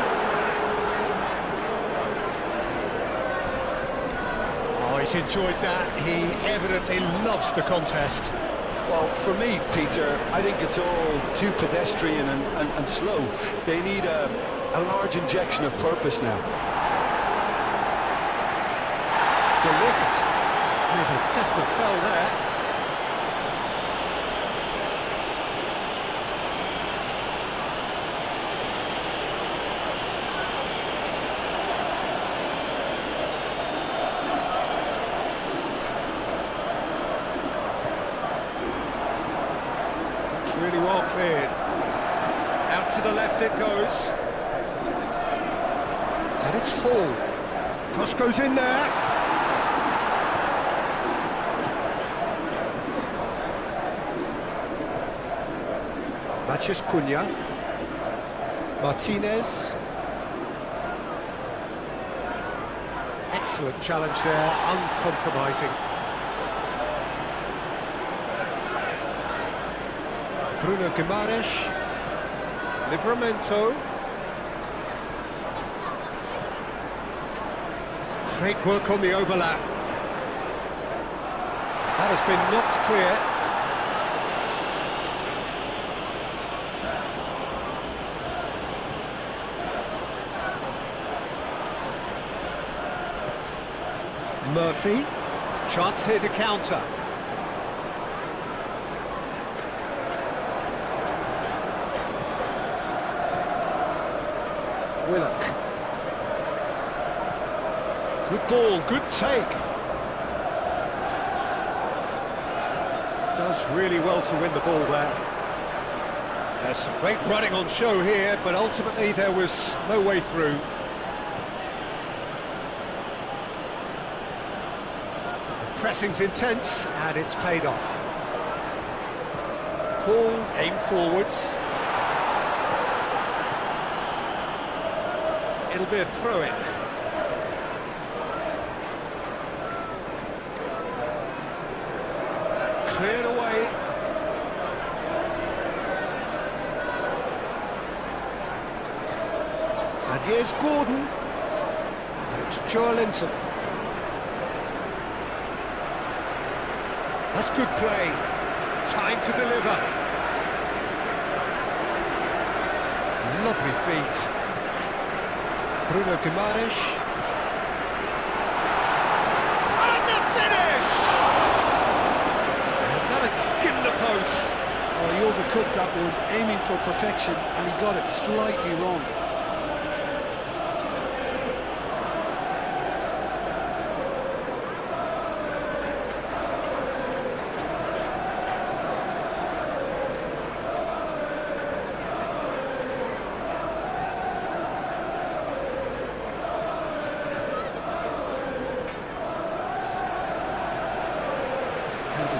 Oh, he's enjoyed that. He evidently loves the contest. Well, for me, Peter, I think it's all too pedestrian and slow. They need a large injection of purpose now. To lift. With a definite foul there. It's really well cleared. Out to the left it goes. And it's Hall. Cross goes in there. Matches Cunha, Martinez. Excellent challenge there, uncompromising. Bruno Guimaraes, Livramento. Great work on the overlap. That has been knocked clear. Murphy, chance here to counter. Willock. Good ball, good take. Does really well to win the ball there. There's some great running on show here, but ultimately there was no way through. Pressing's intense, and it's paid off. Hall aim forwards. It'll be a throw-in. Cleared away. And here's Gordon. It's Joelinton. That's good play. Time to deliver. Lovely feet. Bruno Guimaraes. And the finish! And that has skimmed the post. Oh, he overcooked that one, aiming for perfection, and he got it slightly wrong.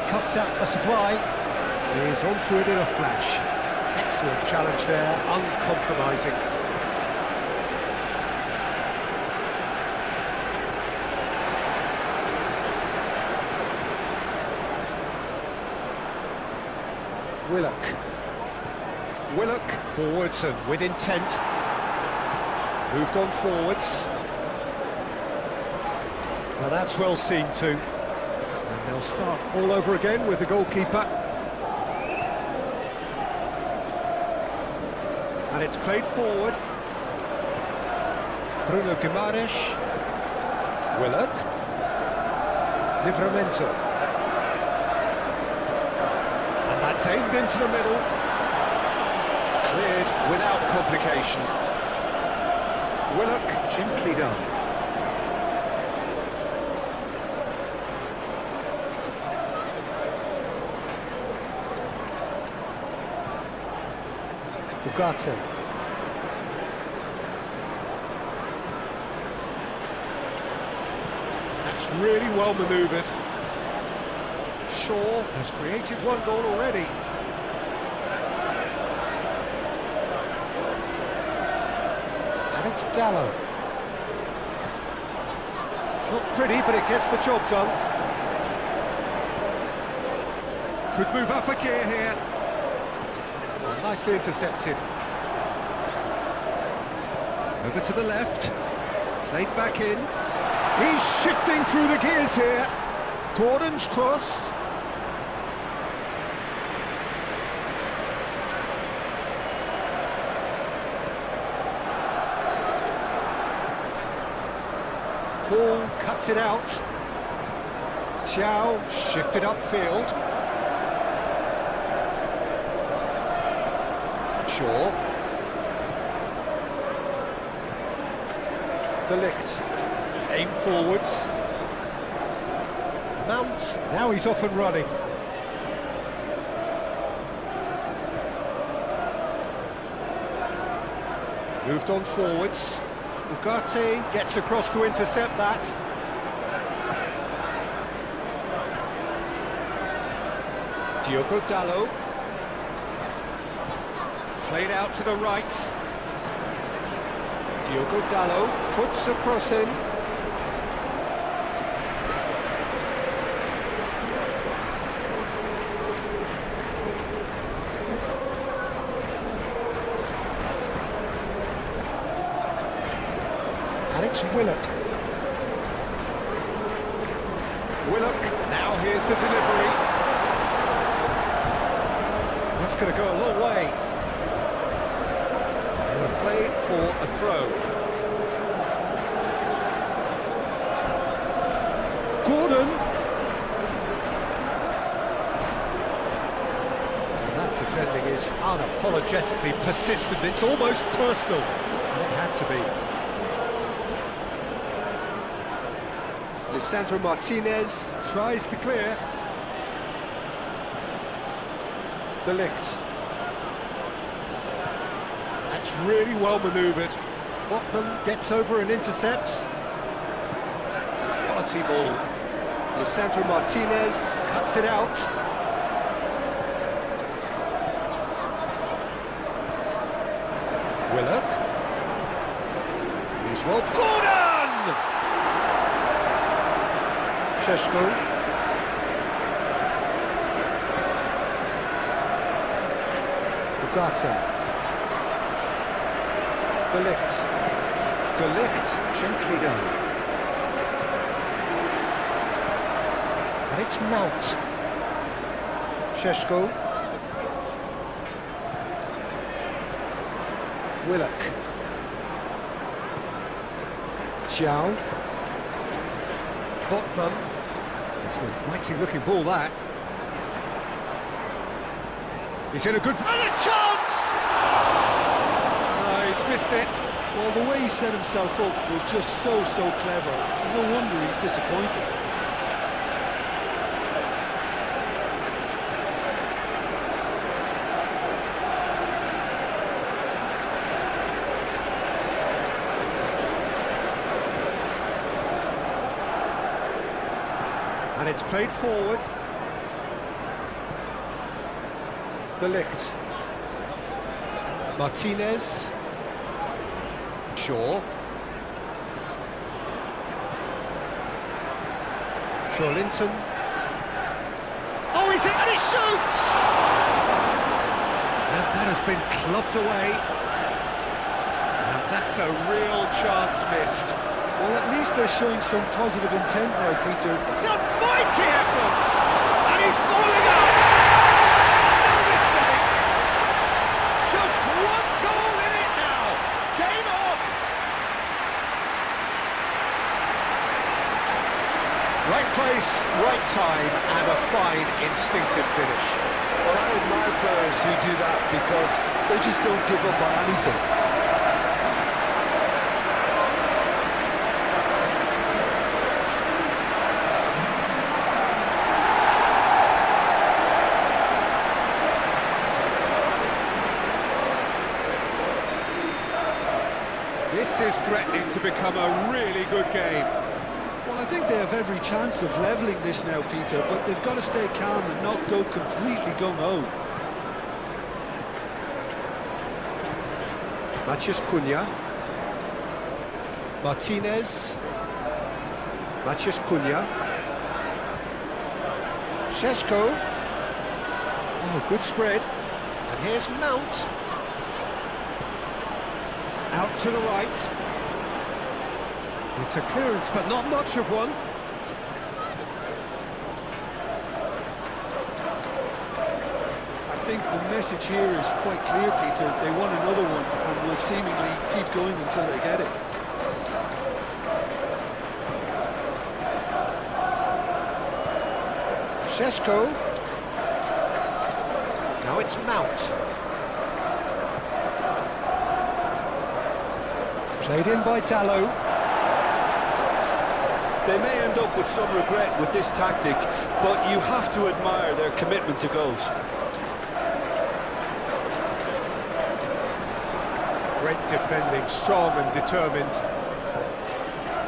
Cuts out the supply. He's onto it in a flash. Excellent challenge there, uncompromising. Willock forwards and with intent. Moved on forwards. Well, that's well seen too. And they'll start all over again with the goalkeeper. And it's played forward. Bruno Guimaraes. Willock. Livramento. And that's aimed into the middle. Cleared without complication. Willock gently done. Ugarte. That's really well manoeuvred. Shaw has created one goal already. And it's Dallow. Not pretty, but it gets the job done. Could move up a gear here. Well, nicely intercepted. Over to the left. Played back in. He's shifting through the gears here. Gordon's cross. Paul cuts it out. Chow shifted upfield. Shaw. De Ligt. Aim forwards. Mount. Now he's off and running. Moved on forwards. Ugarte gets across to intercept that. Diogo Dalot. Played out to the right. Diogo Dalot puts a cross in. And it's Willock. Willock, now here's the delivery. That's going to go a long way. And a play for a throw. Gordon. And that defending is unapologetically persistent. It's almost personal. And it had to be. Lisandro Martinez tries to clear. De Ligt. That's really well manoeuvred. Botman gets over and intercepts. Quality ball. Lisandro Martinez cuts it out. Willock. He's well. Gordon! Šeško. Ugarte. De Ligt. De Ligt, gently down. And it's Mount. Šeško. Willock. Chow. Botman. It's an inviting looking ball, that. He's in a good... And a chance! Oh, he's missed it. Well, the way he set himself up was just so clever. No wonder he's disappointed. And it's played forward. De Ligt. Martinez. Shaw. Linton. Oh, he's in and he shoots! And that has been clubbed away. And that's a real chance missed. Well, at least they're showing some positive intent now, Peter. It's a mighty effort! And he's falling out! No mistake! Just one goal in it now! Game on! Right place, right time, and a fine instinctive finish. Well, I admire players who do that because they just don't give up on anything. This is threatening to become a really good game. Well, I think they have every chance of levelling this now, Peter, but they've got to stay calm and not go completely gung-ho. Matheus Cunha. Martinez. Matheus Cunha. Šeško. Oh, good spread. And here's Mount. Out to the right. It's a clearance, but not much of one. I think the message here is quite clear, Peter. They want another one and will seemingly keep going until they get it. Šeško. Now it's Mount. Played in by Dallo. They may end up with some regret with this tactic, but you have to admire their commitment to goals. Great defending, strong and determined.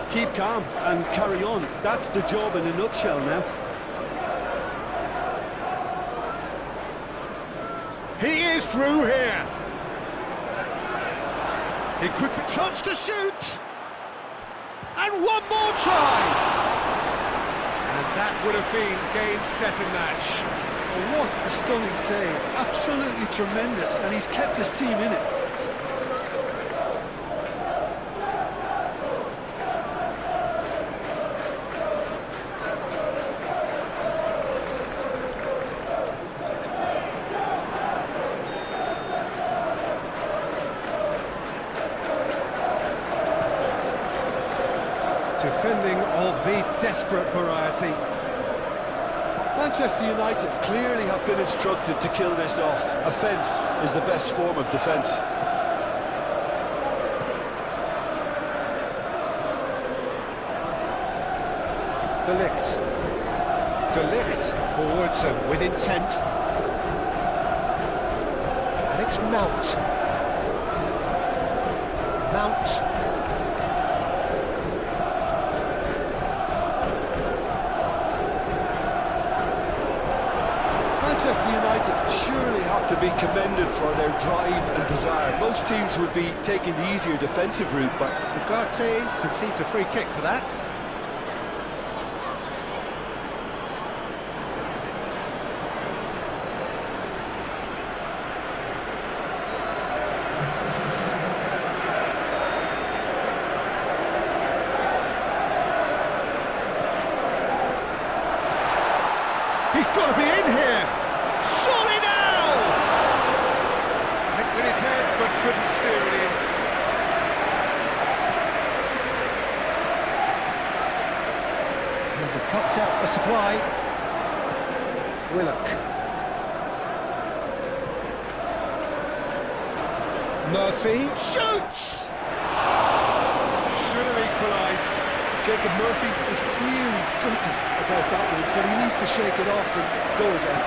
Keep calm and carry on. That's the job in a nutshell now. He is through here. He could be chance to shoot. And one more try. And that would have been game, set and match. What a stunning save. Absolutely tremendous, and he's kept his team in it. Defending of the desperate variety. Manchester United clearly have been instructed to kill this off. Offence is the best form of defence. De Ligt. De Ligt forwards and with intent. And it's Mount. Mount. Manchester United surely have to be commended for their drive and desire. Most teams would be taking the easier defensive route, but Ugarte concedes a free kick for that. He's got to be in here! Surely now! Hit with his head, but couldn't steer it in. And he cuts out the supply. Willock. Murphy shoots! Should have equalised. Jacob Murphy is clearly gutted about that one, but he needs to shake it off and go again.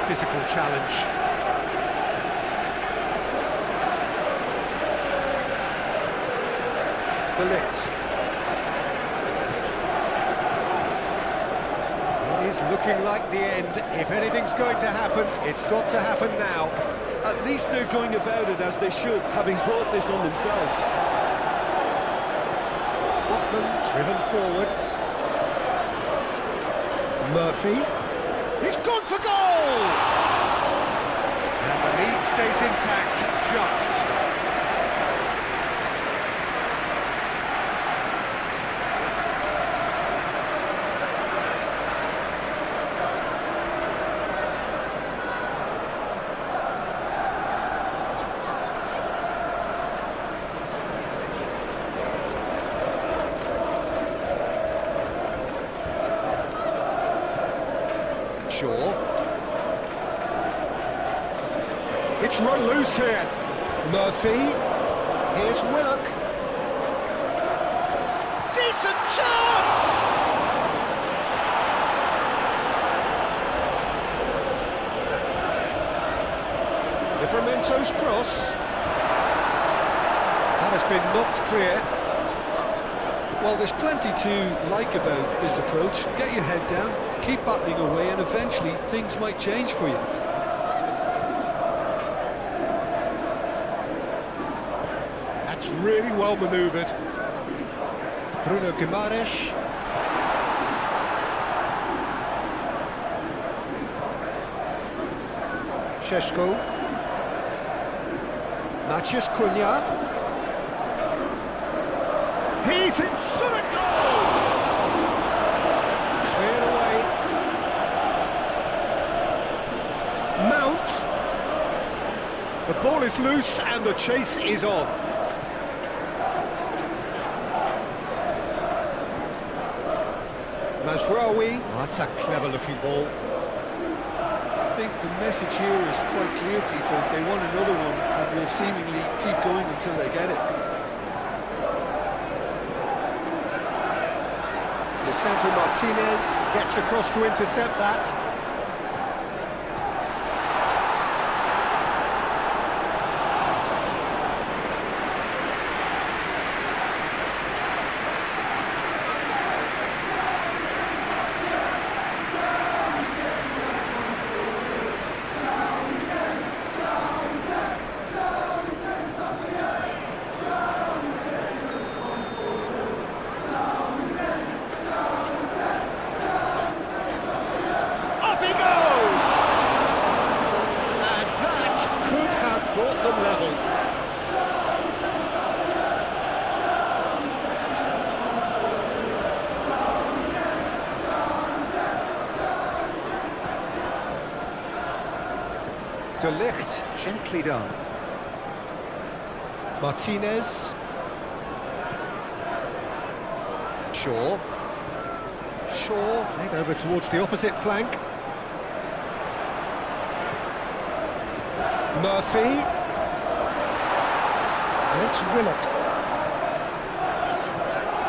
Physical challenge. De Ligt. It is looking like the end. If anything's going to happen, it's got to happen now. At least they're going about it as they should, having brought this on themselves. Botman driven forward. Murphy. He's gone for goal! And the lead stays intact, just. It's run loose here. Murphy. Here's Willock. Decent chance! Livramento's cross. That has been knocked clear. Well, there's plenty to like about this approach. Get your head down, keep battling away, and eventually things might change for you. That's really well manoeuvred. Bruno Guimaraes. Šeško. Maciej Cunha. He's in, shot a goal! Cleared away. Mount. The ball is loose and the chase is on. Mazraoui. Oh, that's a clever looking ball. I think the message here is quite clear, Peter. They want another one and will seemingly keep going until they get it. Lisandro Martinez gets across to intercept that. Up he goes! And that could have brought them level. De Ligt, gently done. Martinez. Shaw. Shaw, played over towards the opposite flank. Murphy. And it's Willock.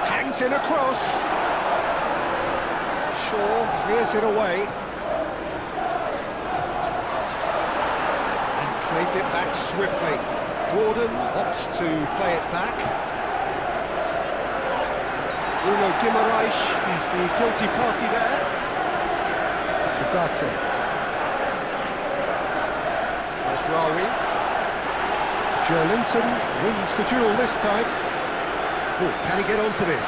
Hangs in across. Shaw clears it away. And claimed it back swiftly. Gordon opts to play it back. Bruno Guimaraes is the guilty party there. Ugarte. Mazraoui. Joelinton wins the duel this time. Oh, can he get onto this?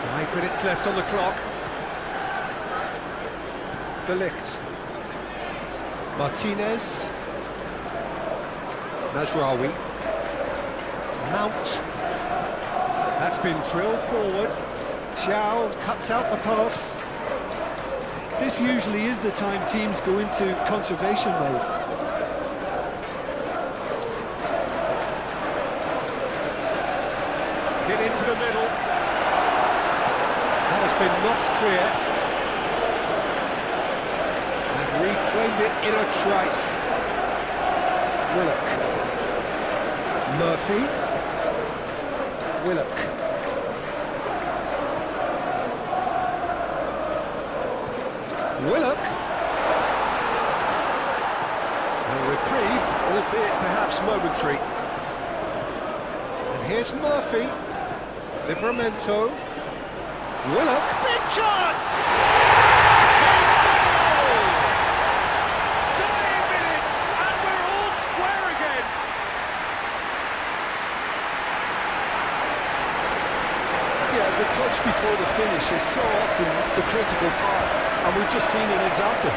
5 minutes left on the clock. De Ligt. Martinez. Mazraoui. Mount. That's been drilled forward. Thiaw cuts out the pass. This usually is the time teams go into conservation mode. Get into the middle. That has been knocked clear. And reclaimed it in a trice. Willock. Murphy. Willock. Willock. A reprieve, albeit perhaps momentary. And here's Murphy. Livramento. Willock. Big chance! He's got a goal! 9 minutes, and we're all square again. Yeah, the touch before the finish is so often the critical part, and we've just seen an example.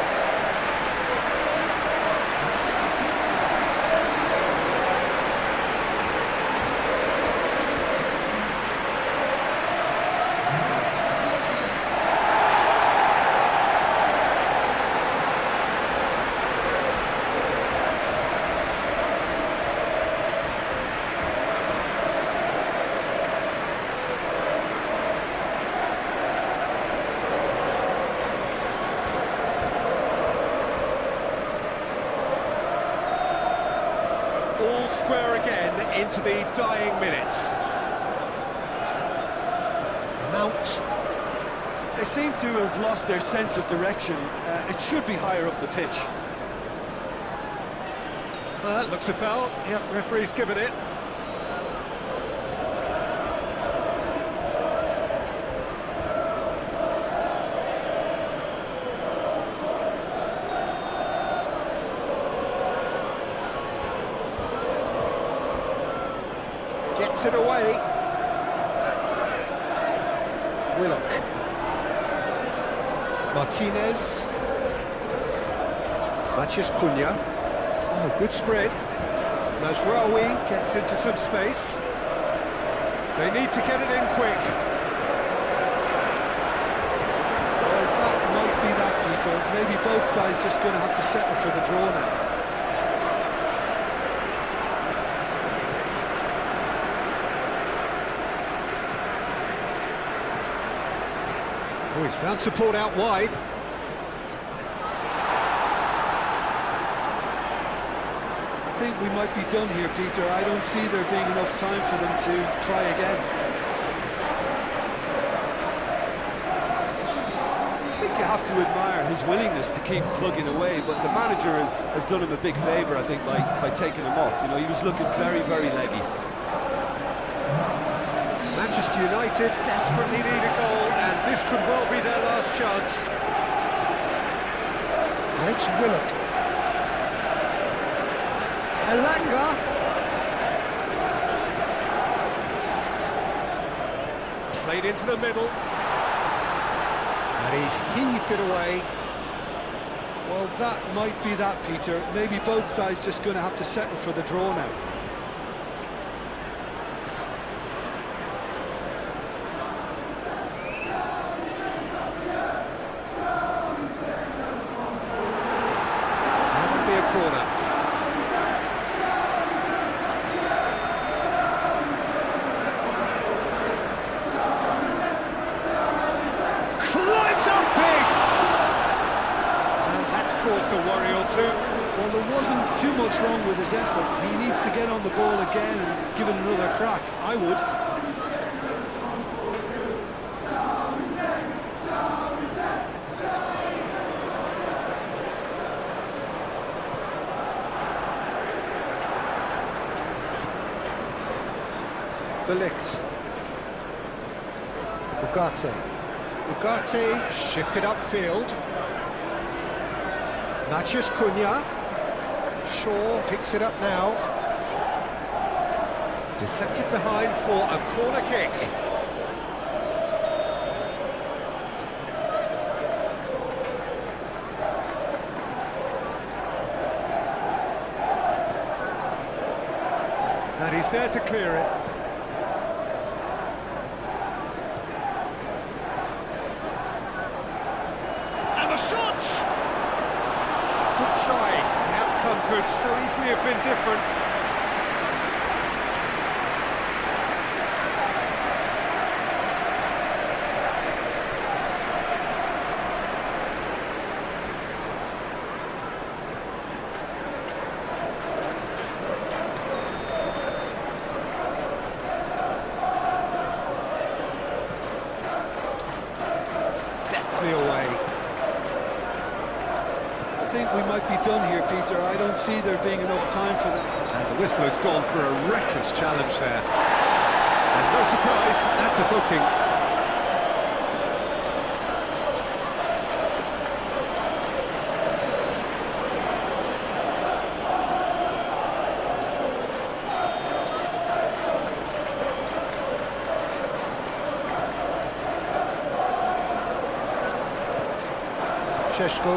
All square again into the dying minutes. Mount. They seem to have lost their sense of direction. It should be higher up the pitch. That looks a foul. Yep, referee's given it. Gets it away. Willock. Martinez. Maciej Cunha. Oh, good spread. Mazraoui gets into some space. They need to get it in quick. Well, that might be that, Peter. Maybe both sides just going to have to settle for the draw now. Oh, he's found support out wide. I think we might be done here, Peter. I don't see there being enough time for them to try again. I think you have to admire his willingness to keep plugging away, but the manager has done him a big favour, I think, by taking him off. You know, he was looking very, very leggy. Manchester United desperately need a goal, and this could well be their last chance. And it's Willock. Elanga. Played into the middle. And he's heaved it away. Well, that might be that, Peter. Maybe both sides just going to have to settle for the draw now. That'll be a corner. Climbs up big! And that's caused a worry or two. Well, there wasn't too much wrong with his effort. He needs to get on the ball again and give it another crack. I would. De Ligt. Ugarte shifted upfield. Maciej Cunha. Shaw picks it up now. Deflected behind for a corner kick. And he's there to clear it. Shot! Good try. The outcome could so easily have been different. Deftly away. I think we might be done here, Peter. I don't see there being enough time for them. And the whistler's gone for a reckless challenge there. And no surprise, that's a booking. Šeško.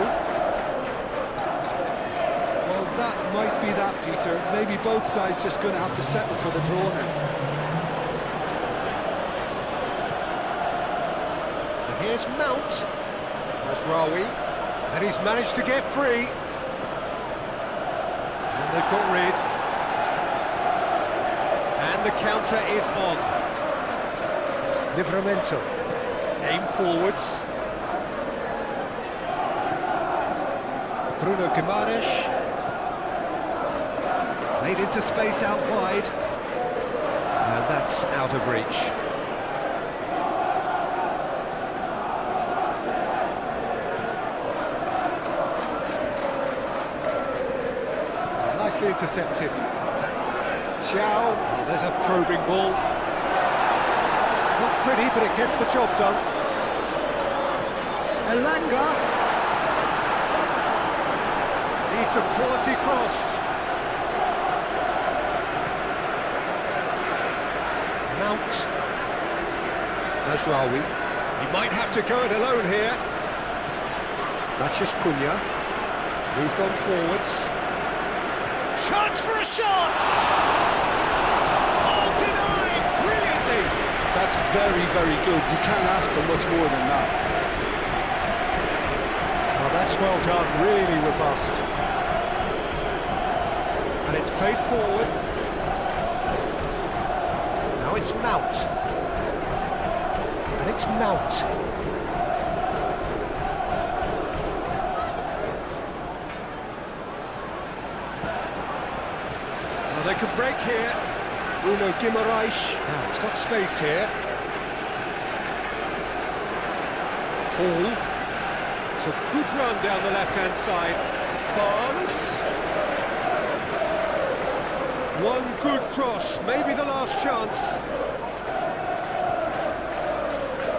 That might be that, Peter. Maybe both sides just going to have to settle for the draw now. And here's Mount. Mazraoui. And he's managed to get free. And they've got rid. And the counter is on. Livramento. Aim forwards. Bruno Guimaraes. Played into space out wide, and that's out of reach. Nicely intercepted. Thiaw, there's a probing ball. Not pretty, but it gets the job done. Elanga needs a quality cross. Mount. Mazraoui. He might have to go it alone here. Matches Cunha. Moved on forwards. Chance for a shot! Oh, denied! Brilliantly! That's very, very good. You can't ask for much more than that. Oh, that's well done, really robust. And it's played forward. Now it's Mount. And it's Mount. Well, they could break here. Bruno Guimaraes. Now he's got space here. Hall. It's a good run down the left-hand side. Barnes. One good cross, maybe the last chance.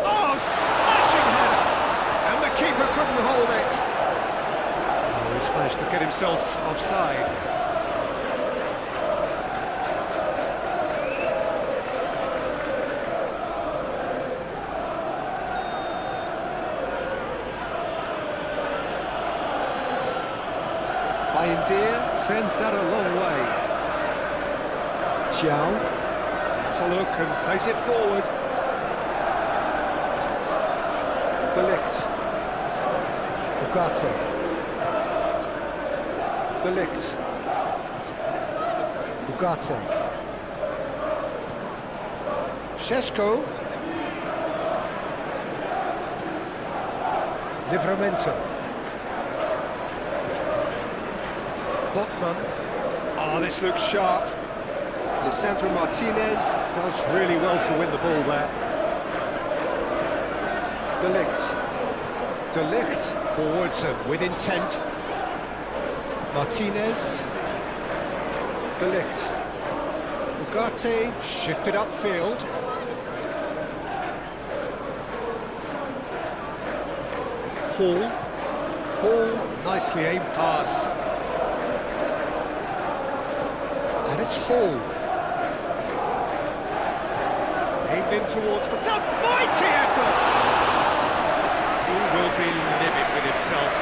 Oh, smashing header! And the keeper couldn't hold it. Oh, he's managed to get himself offside. Bayindir sends that a long way. Xiao has a look and plays it forward. De Ligt. Ugarte. De Ligt. Ugarte. Šeško. Livramento. Botman. Oh, this looks sharp. Lisandro Martinez does really well to win the ball there. De Ligt. De Ligt forwards and with intent. Martinez. De Ligt. Ugarte shifted upfield. Hall. Hall, nicely aimed pass. And it's Hall. Aimed in towards the top. Mighty effort! He will be livid with himself.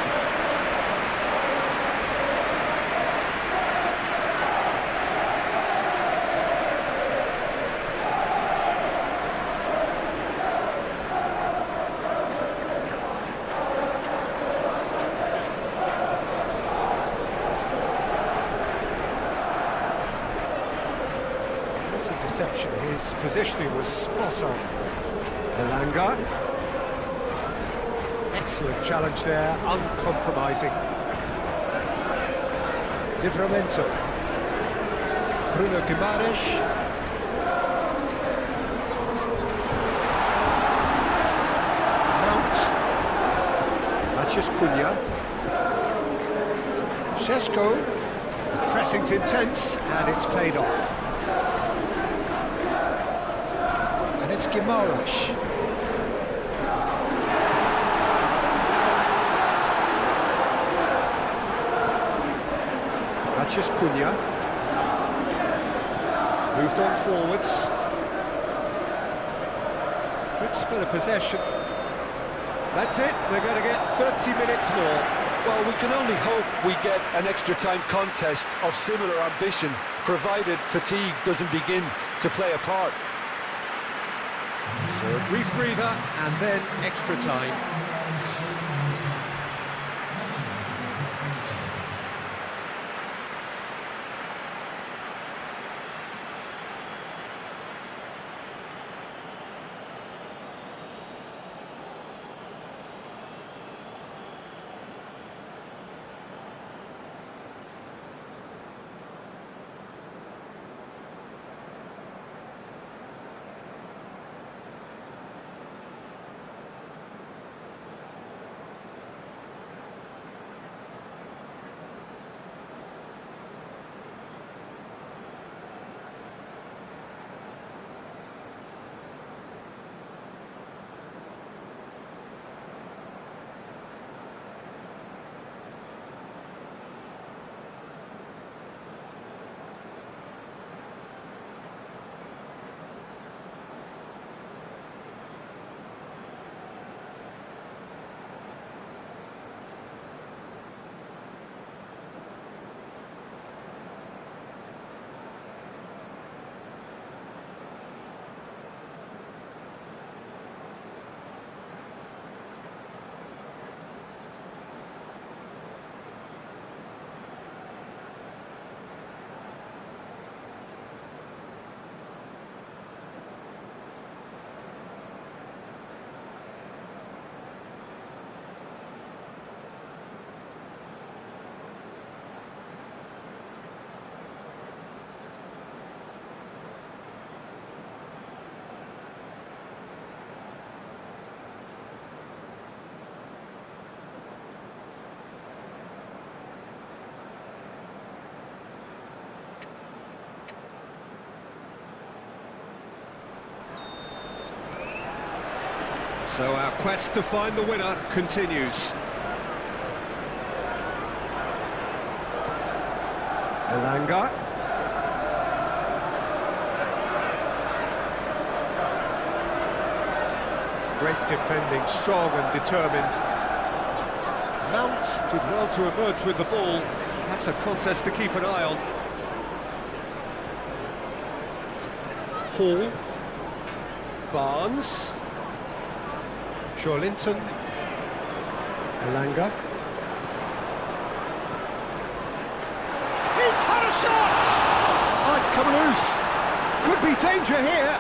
His positioning was spot on. Elanga. Excellent challenge there, uncompromising. Livramento. Bruno Guimaraes. Mount. Matches Cunha. Šeško. Pressing's intense and it's played off. It's Guimaraes. Matches Cunha. Moved on forwards. Good spell of possession. That's it, we're going to get 30 minutes more. Well, we can only hope we get an extra time contest of similar ambition, provided fatigue doesn't begin to play a part. So a brief breather and then extra time. So our quest to find the winner continues. Elanga. Great defending, strong and determined. Mount did well to emerge with the ball. That's a contest to keep an eye on. Hall. Barnes. Linton. Elanga. He's had a shot! Oh, it's come loose. Could be danger here.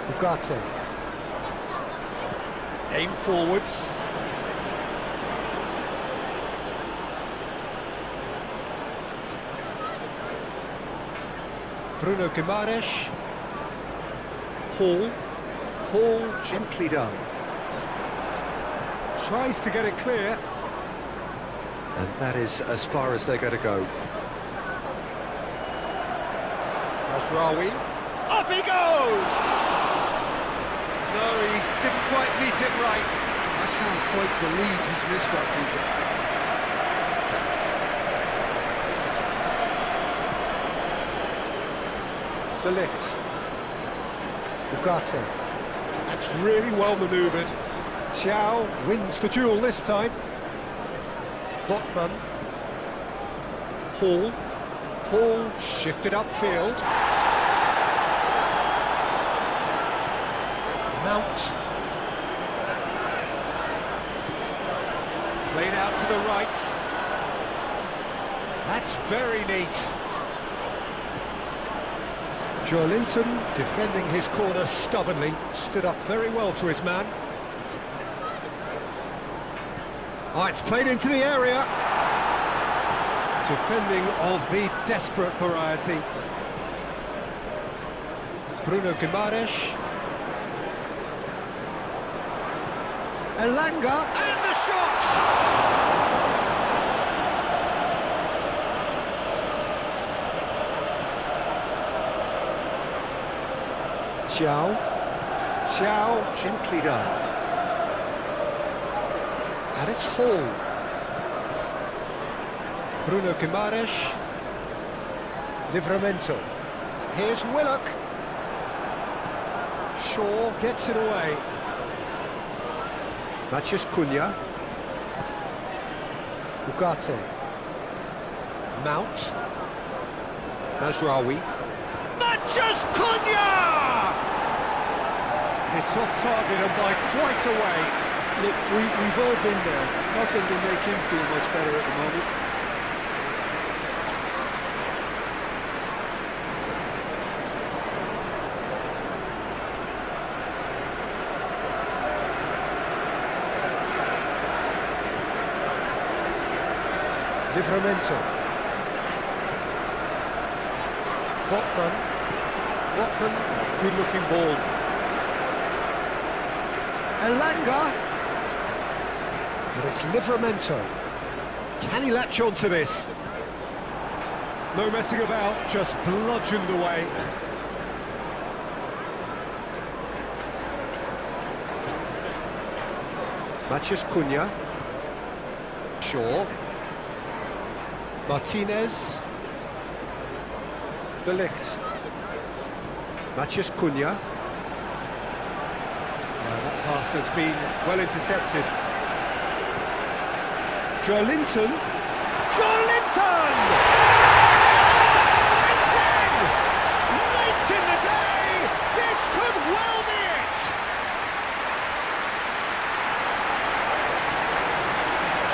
Ugarte. Aim forwards. Bruno Guimaraes. Hall. Hall gently done. Tries to get it clear. And that is as far as they're going to go. Masraoui. Up he goes! No, he didn't quite meet it right. I can't quite believe he's missed that, Peter. De Ligt. Ugarte. That's really well manoeuvred. Thiaw wins the duel this time. Botman. Hall. Hall shifted upfield. Mount. Played out to the right. That's very neat. Linton defending his corner stubbornly, stood up very well to his man. Oh, it's played into the area. Defending of the desperate variety. Bruno Guimaraes. Elanga, and the shot! Thiaw gently done. And it's Hall. Bruno Guimaraes. Livramento. Here's Willock. Shaw gets it away. Matheus Cunha. Ugarte. Mount. Masraoui. Matheus Cunha! It's off target and by quite a way. Look, we've all been there. Nothing will make him feel much better at the moment. Livramento. Botman, good looking ball. Elanga. But it's Livramento. Can he latch on to this? No messing about, just bludgeoned away. Matheus Cunha. Shaw. Martinez. De Ligt. Matheus Cunha. That pass has been well intercepted. Linton. Linton! It's in! Late in the day! This could well be it!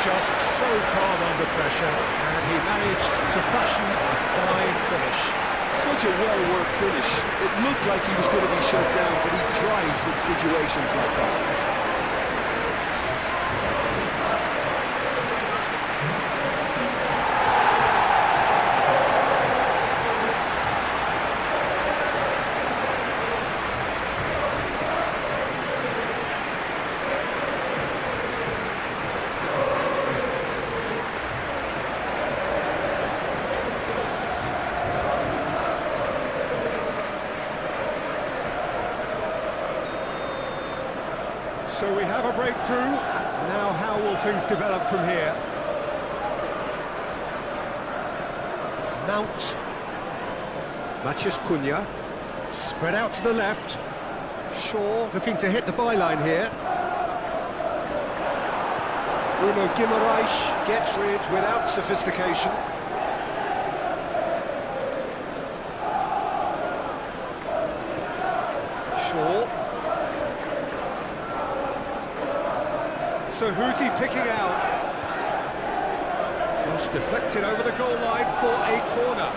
Just so calm under pressure, and he managed to fashion a fine finish. Such a well-worked finish. It looked like he was going to be shut down, but he thrives in situations like that. So we have a breakthrough. Now how will things develop from here? Mount. Matheus Cunha. Spread out to the left. Shaw looking to hit the byline here. Bruno Guimaraes gets rid without sophistication. Shaw. So who's he picking out? Cross deflected over the goal line for a corner.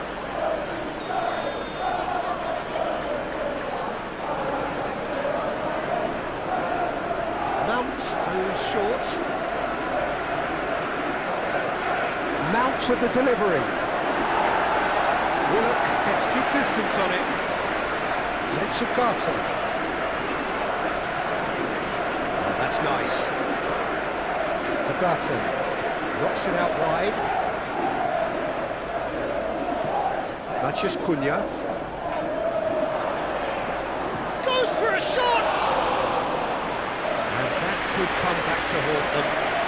Mount goes short. Mount with the delivery. Willock gets good distance on it. And it's Ugarte. Oh, that's nice. Ugarte rocks it out wide. Matheus Cunha. Goes for a shot! And that could come back to haunt them.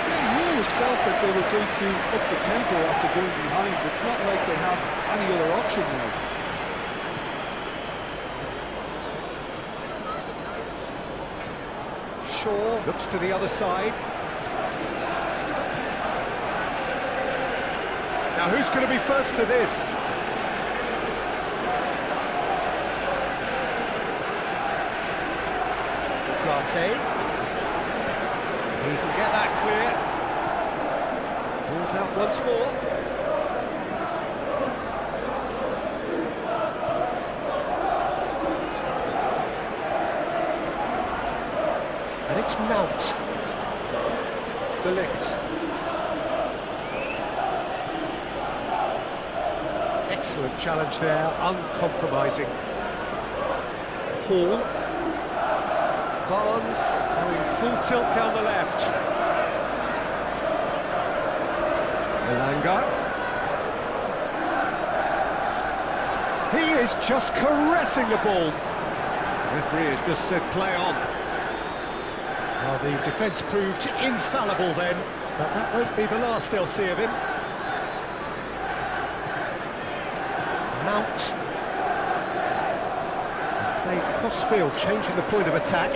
You always felt that they were going to up the tempo after going behind. It's not like they have any other option now. Shaw looks to the other side. Now who's going to be first to this? Ugarte. He can get that clear. Pulls out once more. And it's Mount. De Ligt. Excellent challenge there, uncompromising. Hall. Barnes going full tilt down the left. Elanga. He is just caressing the ball. Referee has just said play on. Well, the defence proved infallible then, but that won't be the last they'll see of him. Mount. Played cross-field, changing the point of attack.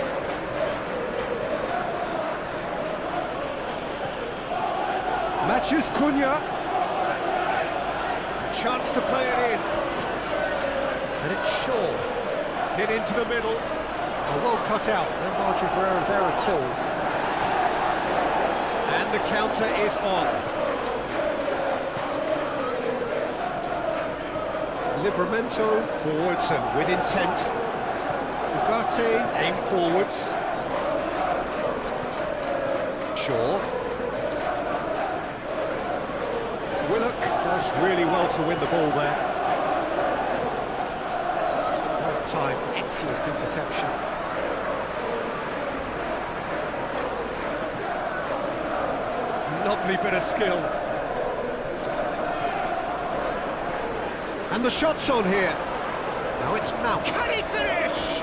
Matheus Cunha. A chance to play it in. And it's Shaw. Hit into the middle. Well cut out, no margin for error there at all. And the counter is on. Livramento forwards and with intent. Ugarte aim forwards. Shaw. Willock does really well to win the ball there. Right time, excellent interception. Lovely bit of skill. And the shot's on here. Now it's Mount. Can he finish?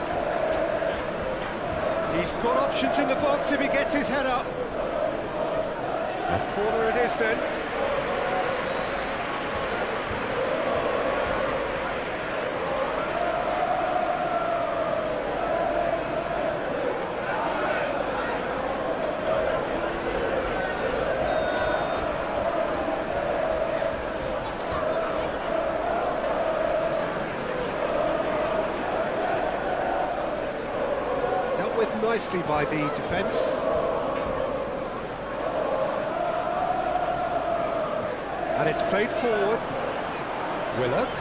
He's got options in the box if he gets his head up. A corner it is then. Nicely by the defence. And it's played forward. Willock.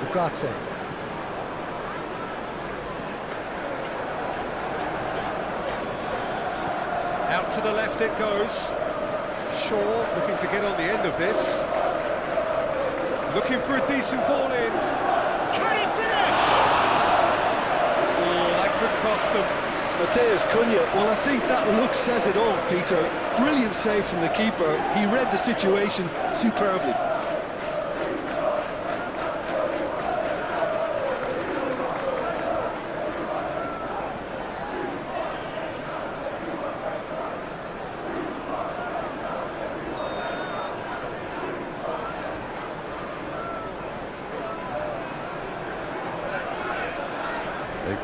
Ugarte. Out to the left it goes. Shaw looking to get on the end of this. Looking for a decent ball in. Can he finish? Cost them. Matheus Cunha, well, I think that look says it all, Peter. Brilliant save from the keeper. He read the situation superbly.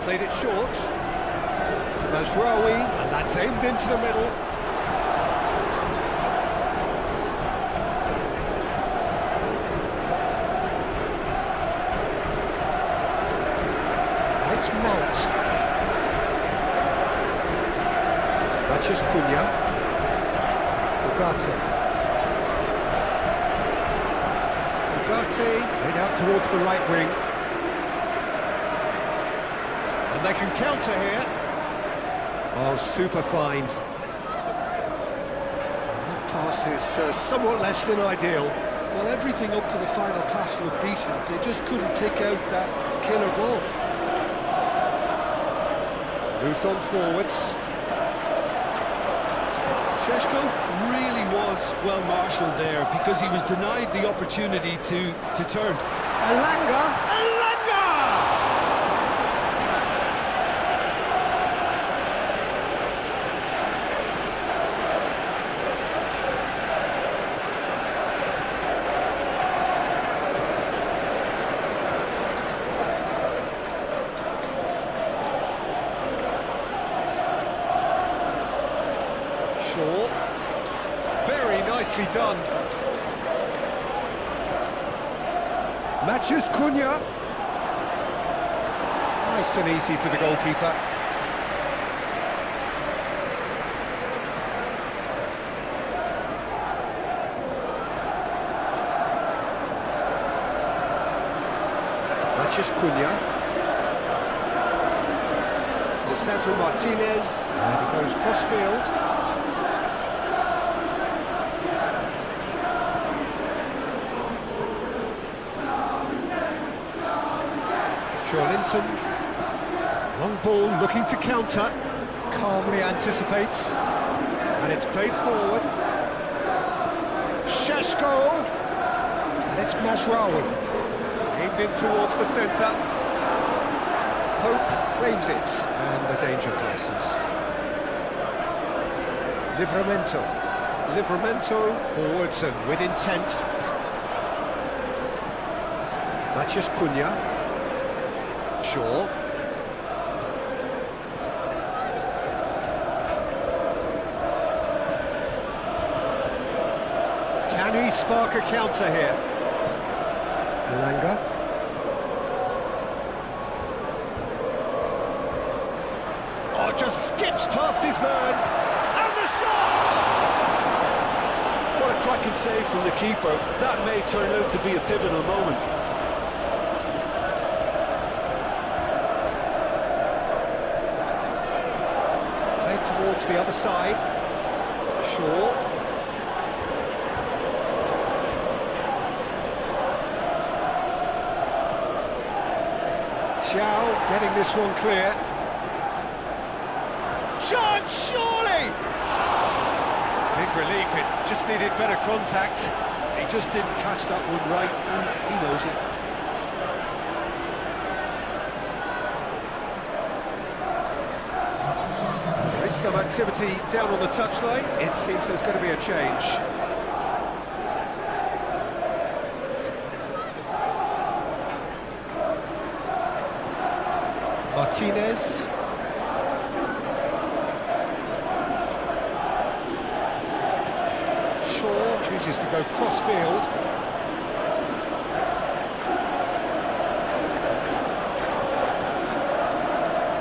Played it short. Mazraoui, and that's aimed into the middle. And it's Mount. That's Cunha. Ugarte, played out towards the right wing. And they can counter here. Oh, super find. That pass is somewhat less than ideal. Well, everything up to the final pass looked decent. They just couldn't take out that killer ball. Moved on forwards. Šeško really was well marshalled there because he was denied the opportunity to turn. Elanga! Very nicely done. Matches Cunha. Nice and easy for the goalkeeper. Matches Cunha. Lisandro Martinez. And he goes cross-field. Linton, long ball looking to counter, calmly anticipates, and it's played forward. Šeško, and it's Mazraoui, aimed in towards the centre. Pope claims it, and the danger passes. Livramento forwards and with intent. Matches Cunha. Shaw. Can he spark a counter here? Elanga. Oh, just skips past his man. And the shot! What a cracking save from the keeper. That may turn out to be a pivotal moment. Towards the other side. Shaw. Chow getting this one clear. Chance, surely! Big relief, it just needed better contact. He just didn't catch that one right, and he knows it. Some activity down on the touchline. It seems there's going to be a change. Martinez. Shaw chooses to go cross-field.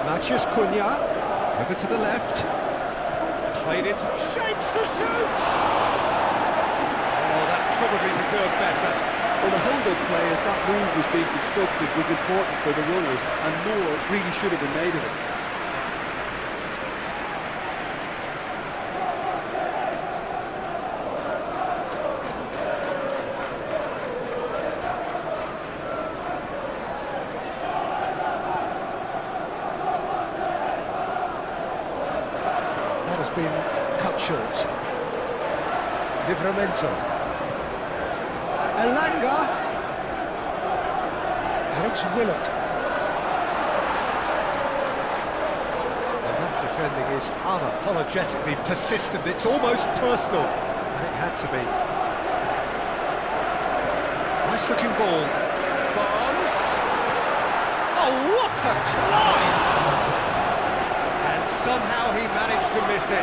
Matches Cunha. Over to the left, played into shapes to shoot! Oh, that probably deserved better. Well, the hold-up play as that move was being constructed was important for the runners, and more really should have been made of it. Been cut short. Livramento. Elanga. And it's Willett. And that defending is unapologetically persistent. It's almost personal. And it had to be. Nice looking ball. Barnes. Oh, Oh, what a climb! And somehow he managed to miss it.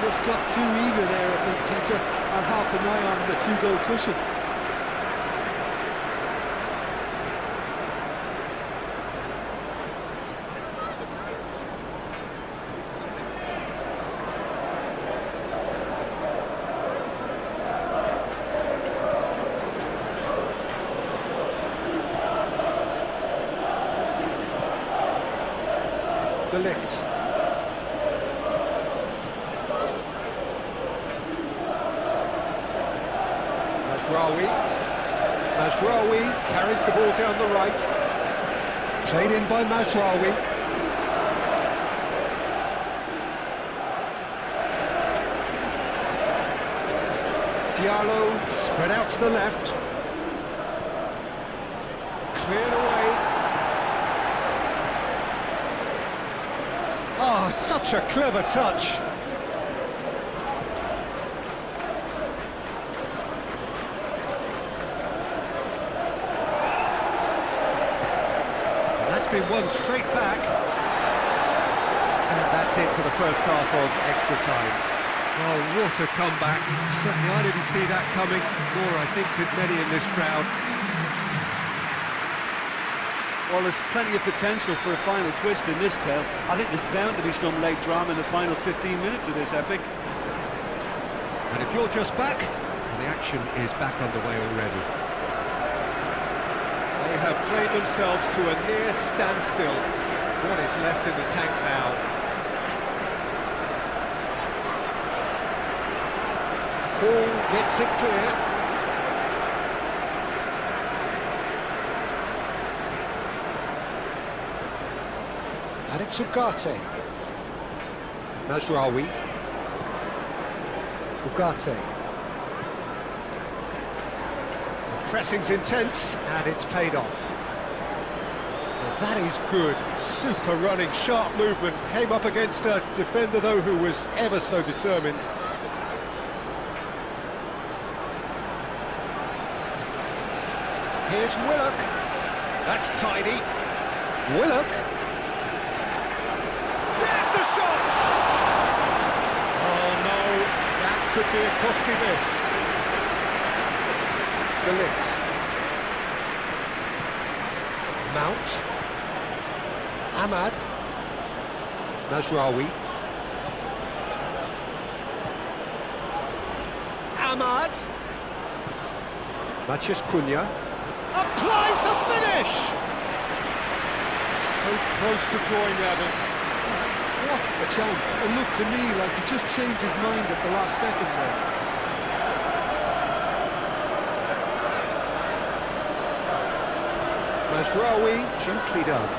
Just got too eager there, I think, Peter, and half an eye on the two-goal cushion. De Ligt. Mazraoui carries the ball down the right. Played in by Mazraoui. Diallo spread out to the left. Cleared away. Oh, such a clever touch. Been won straight back, and that's it for the first half of extra time. Oh, what a comeback. Certainly I didn't see that coming, nor I think did many in this crowd. Well, there's plenty of potential for a final twist in this tale. I think there's bound to be some late drama in the final 15 minutes of this epic. And if you're just back, the action is back underway already. They have played themselves to a near standstill. What is left in the tank now? Hall gets it clear. And it's Ugarte. Mazraoui. Ugarte. Pressing's intense, and it's paid off. Well, that is good. Super running, sharp movement. Came up against a defender, though, who was ever so determined. Here's Willock. That's tidy. Willock. There's the shot! Oh, no. That could be a costly miss. De Ligt. Mount. Ahmad. Mazraoui. Ahmad. Matías Cunha. Applies the finish! So close to drawing level. What a chance. It looked to me like he just changed his mind at the last second there. Mazraoui, gently done.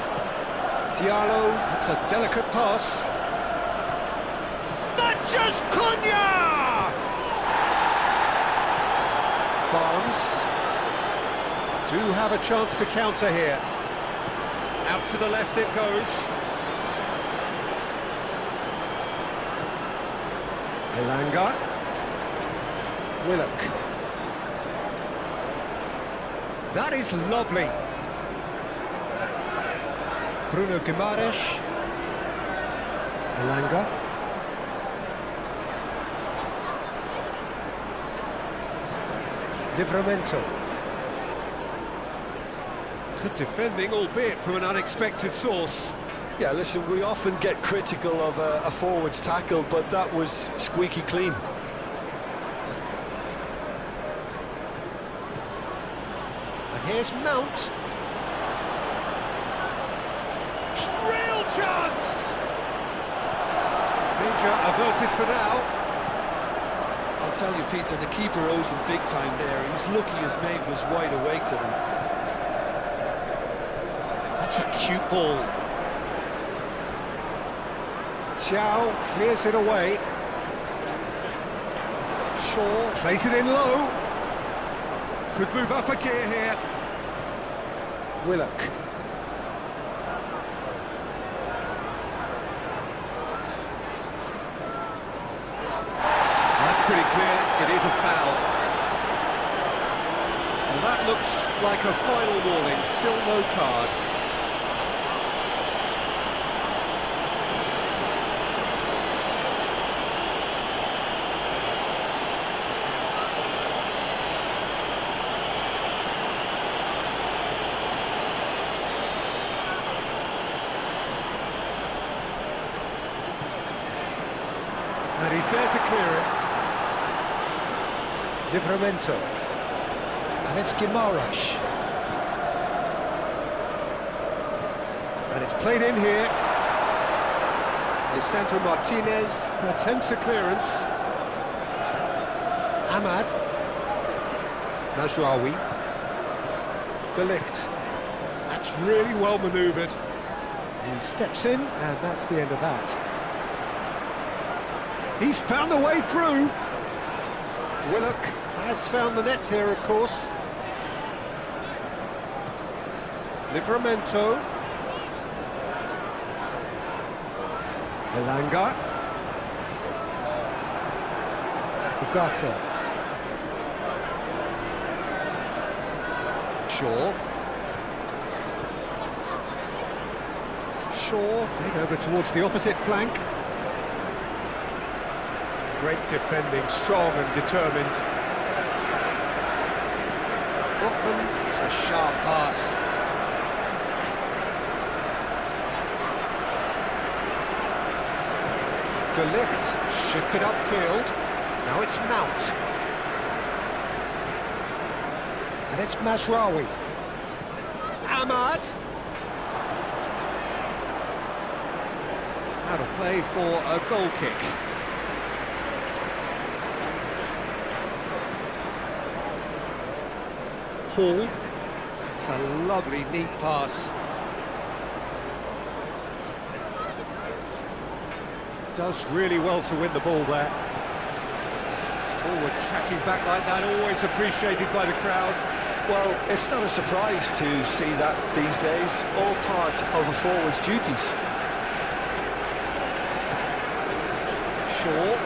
Diallo, that's a delicate pass. Matías Cunha! Barnes do have a chance to counter here. Out to the left it goes. Elanga. Willock. That is lovely. Bruno Guimaraes. Elanga. Livramento. Good defending, albeit from an unexpected source. Yeah, listen, we often get critical of a forward's tackle, but that was squeaky clean. And here's Mount. Real chance! Danger averted for now. I'll tell you, Peter, the keeper owes him big time there. He's lucky his mate was wide awake to that. That's a cute ball. Thiaw clears it away. Shaw plays it in low. Could move up a gear here. Willock. That's pretty clear. It is a foul. Well, that looks like a final warning. Still no card. He's there to clear it. Livramento. And it's Guimaraes. And it's played in here. Lisandro Martinez attempts a clearance. Ahmad. Mazraoui. De Ligt. That's really well manoeuvred. He steps in, and that's the end of that. He's found a way through. Willock has found the net here, of course. Livramento. Elanga. Ugarte. Shaw. Played over towards the opposite flank. Great defending, strong and determined. Botman, it's a sharp pass. De Ligt, shifted upfield. Now it's Mount. And it's Mazraoui. Ahmad. Out of play for a goal kick. Hall. That's a lovely, neat pass. Does really well to win the ball there. Forward tracking back like that, always appreciated by the crowd. Well, it's not a surprise to see that these days, all part of a forward's duties. Shaw.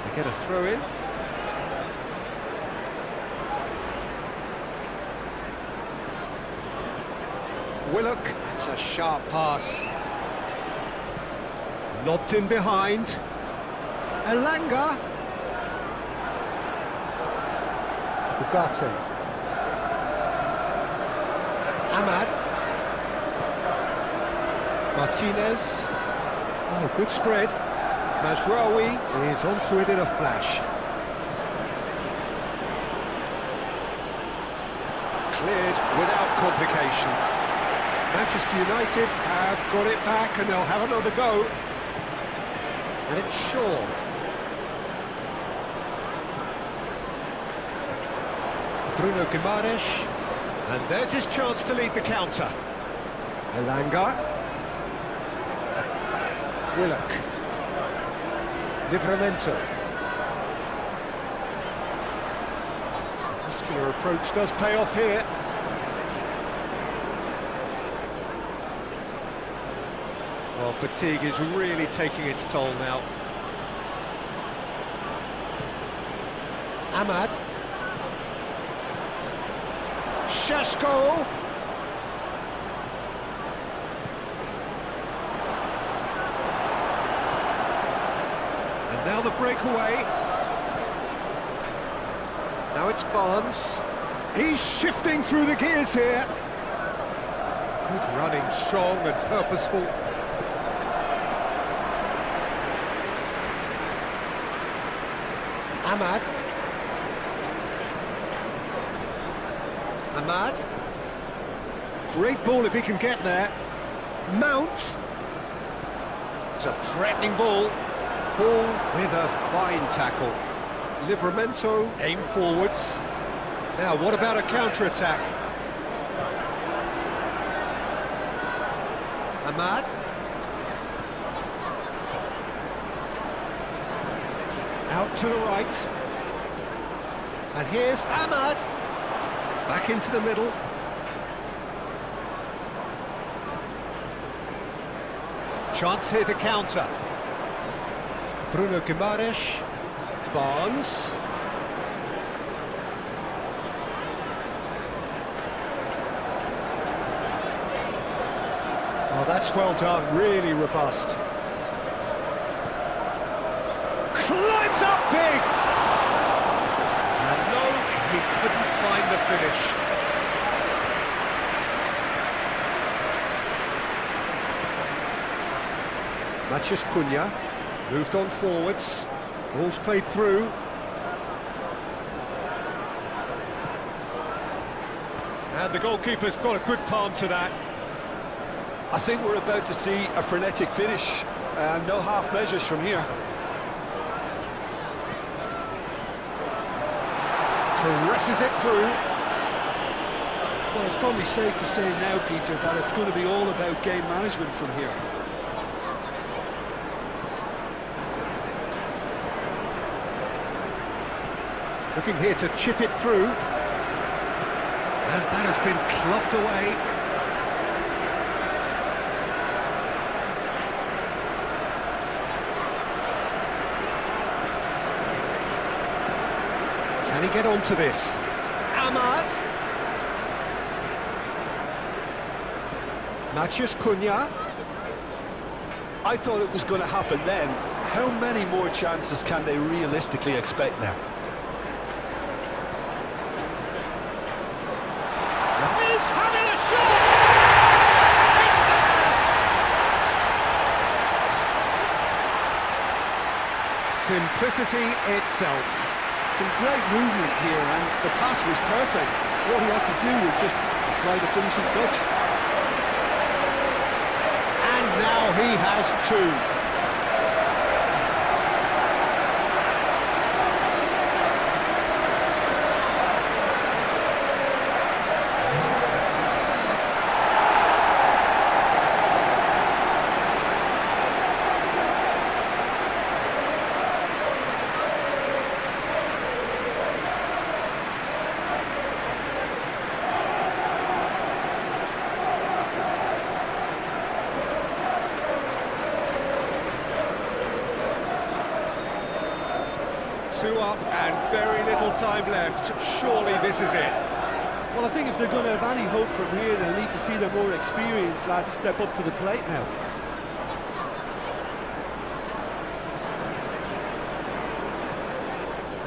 We get a throw in. Willock, it's a sharp pass. Lobbed in behind. Elanga. Ugarte. Ahmad. Martinez. Oh, good spread. Mazraoui is onto it in a flash. Cleared without complication. Manchester United have got it back and they'll have another go. And it's Shaw. Bruno Guimaraes. And there's his chance to lead the counter. Elanga. Willock. Livramento. Muscular approach does pay off here. Well, fatigue is really taking its toll now. Ahmad. Šeško. And now the breakaway. Now it's Barnes. He's shifting through the gears here. Good running, strong and purposeful. Ahmad. Ahmad. Great ball if he can get there. Mount. It's a threatening ball. Paul with a fine tackle. Livramento aim forwards. Now, what about a counter-attack? Ahmad. Out to the right. And here's Ahmad. Back into the middle. Chance here to counter. Bruno Guimaraes. Barnes. Oh, that's well done, really robust. Climbs up big! And no, he couldn't find the finish. Mathias Cunha moved on forwards. Ball's played through. And the goalkeeper's got a good palm to that. I think we're about to see a frenetic finish, and no half measures from here. Caresses it through. Well, it's probably safe to say now, Peter, that it's going to be all about game management from here. Looking here to chip it through. And that has been clubbed away. Can he get onto this? Ahmad. Mathias Cunha. I thought it was going to happen then. How many more chances can they realistically expect now? He's having a shot! It's there! Simplicity itself. Some great movement here, and the pass was perfect. What he had to do was just apply the finishing touch. And now he has two. 2 up and very little time left. Surely this is it. Well, I think if they're going to have any hope from here, they'll need to see their more experienced lads step up to the plate now.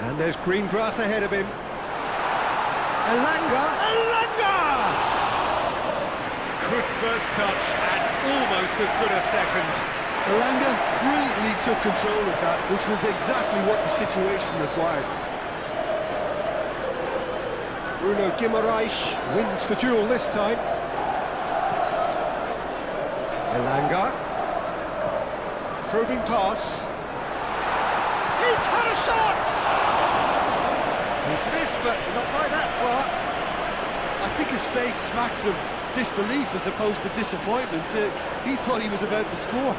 And there's green grass ahead of him. Elanga! Good first touch and almost as good a second. Elanga brilliantly took control of that, which was exactly what the situation required. Bruno Guimaraes wins the duel this time. Elanga. Probing pass. He's had a shot! He's missed, but not by that far. I think his face smacks of disbelief as opposed to disappointment. He thought he was about to score.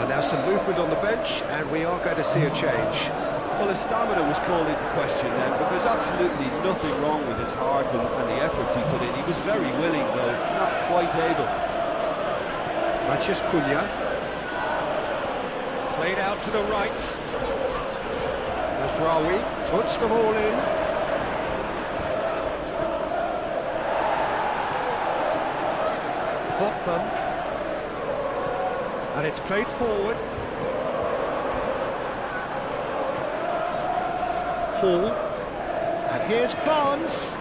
Now some movement on the bench, and we are going to see a change. Well, his stamina was called into question then, but there's absolutely nothing wrong with his heart and the efforts he put in. He was very willing, though, not quite able. Mathias Cunha. Played out to the right. Mazraoui puts them all in. Botman. And it's played forward. Hall. And here's Barnes.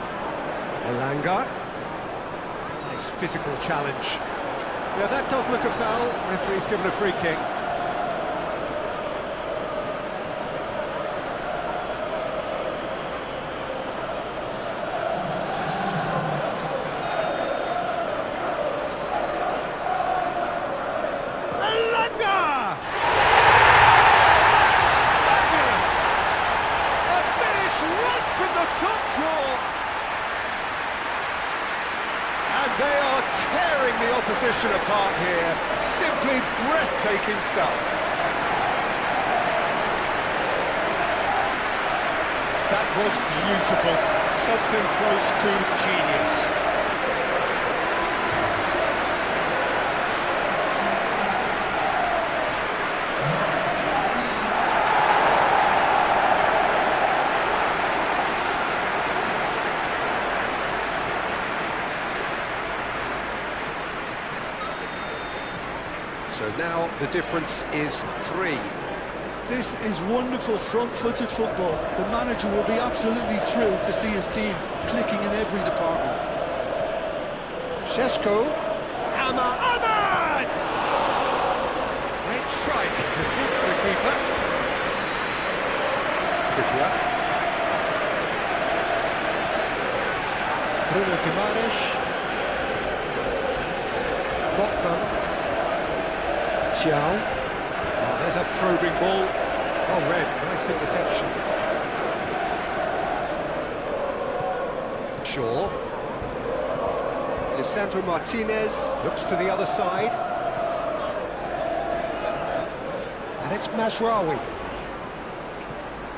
Elanga. Nice physical challenge. Yeah, that does look a foul. Referee's given a free kick. They are tearing the opposition apart here. Simply breathtaking stuff. That was beautiful. Something close to genius. So now the difference is 3. This is wonderful front-footed football. The manager will be absolutely thrilled to see his team clicking in every department. Sheshko. Ahmad! Great strike. It is for the keeper. Trippier. Bruno Guimaraes. Botman. Xiao. Oh, there's a probing ball. Oh, red. Nice interception. Shaw. Lisandro Martinez looks to the other side. And it's Mazraoui.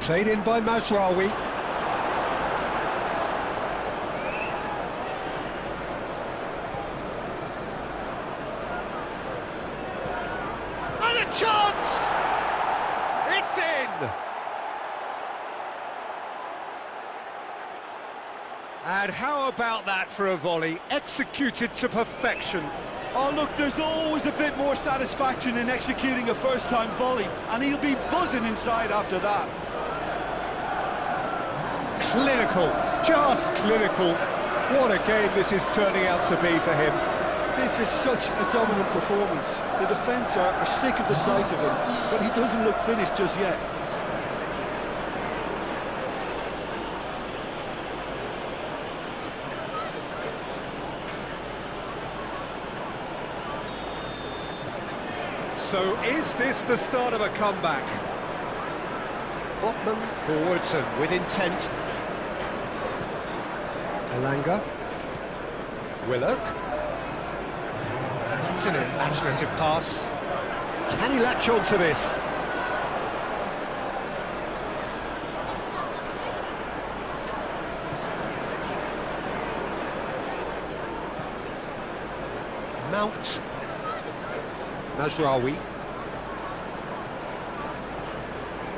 Played in by Mazraoui. And a chance! It's in! And how about that for a volley, executed to perfection. Oh, look, there's always a bit more satisfaction in executing a first-time volley, and he'll be buzzing inside after that. Clinical, just clinical. What a game this is turning out to be for him. This is such a dominant performance. The defence are sick of the sight of him, but he doesn't look finished just yet. So is this the start of a comeback? Botman forwards and with intent. Elanga. Willock. That's an imaginative pass. Can he latch on to this? Mount. Mazraoui.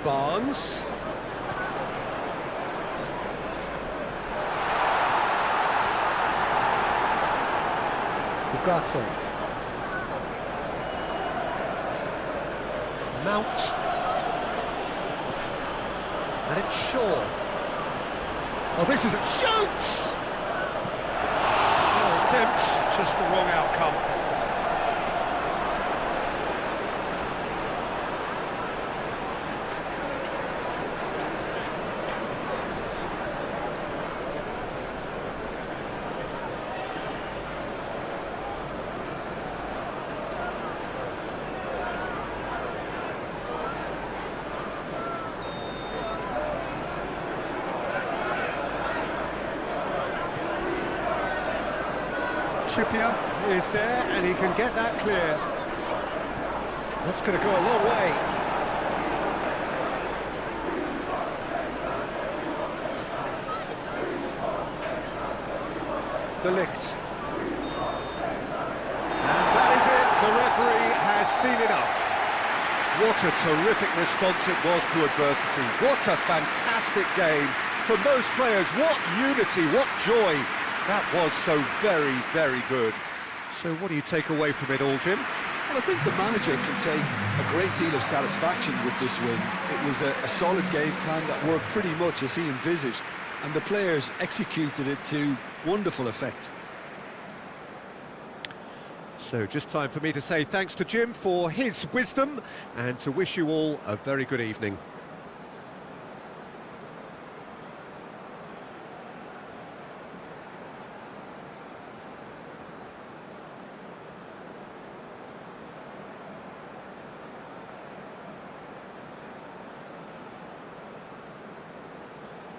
Barnes. Ugarte. Mount. And it's Shaw. Oh, this is a shoots! No attempt, just the wrong outcome. Trippier is there, and he can get that clear. That's going to go a long way. De Ligt. And that is it. The referee has seen enough. What a terrific response it was to adversity. What a fantastic game. For most players, what unity, what joy. That was so very, very good. So what do you take away from it all, Jim? Well, I think the manager can take a great deal of satisfaction with this win. It was a solid game plan that worked pretty much as he envisaged, and the players executed it to wonderful effect. So just time for me to say thanks to Jim for his wisdom and to wish you all a very good evening.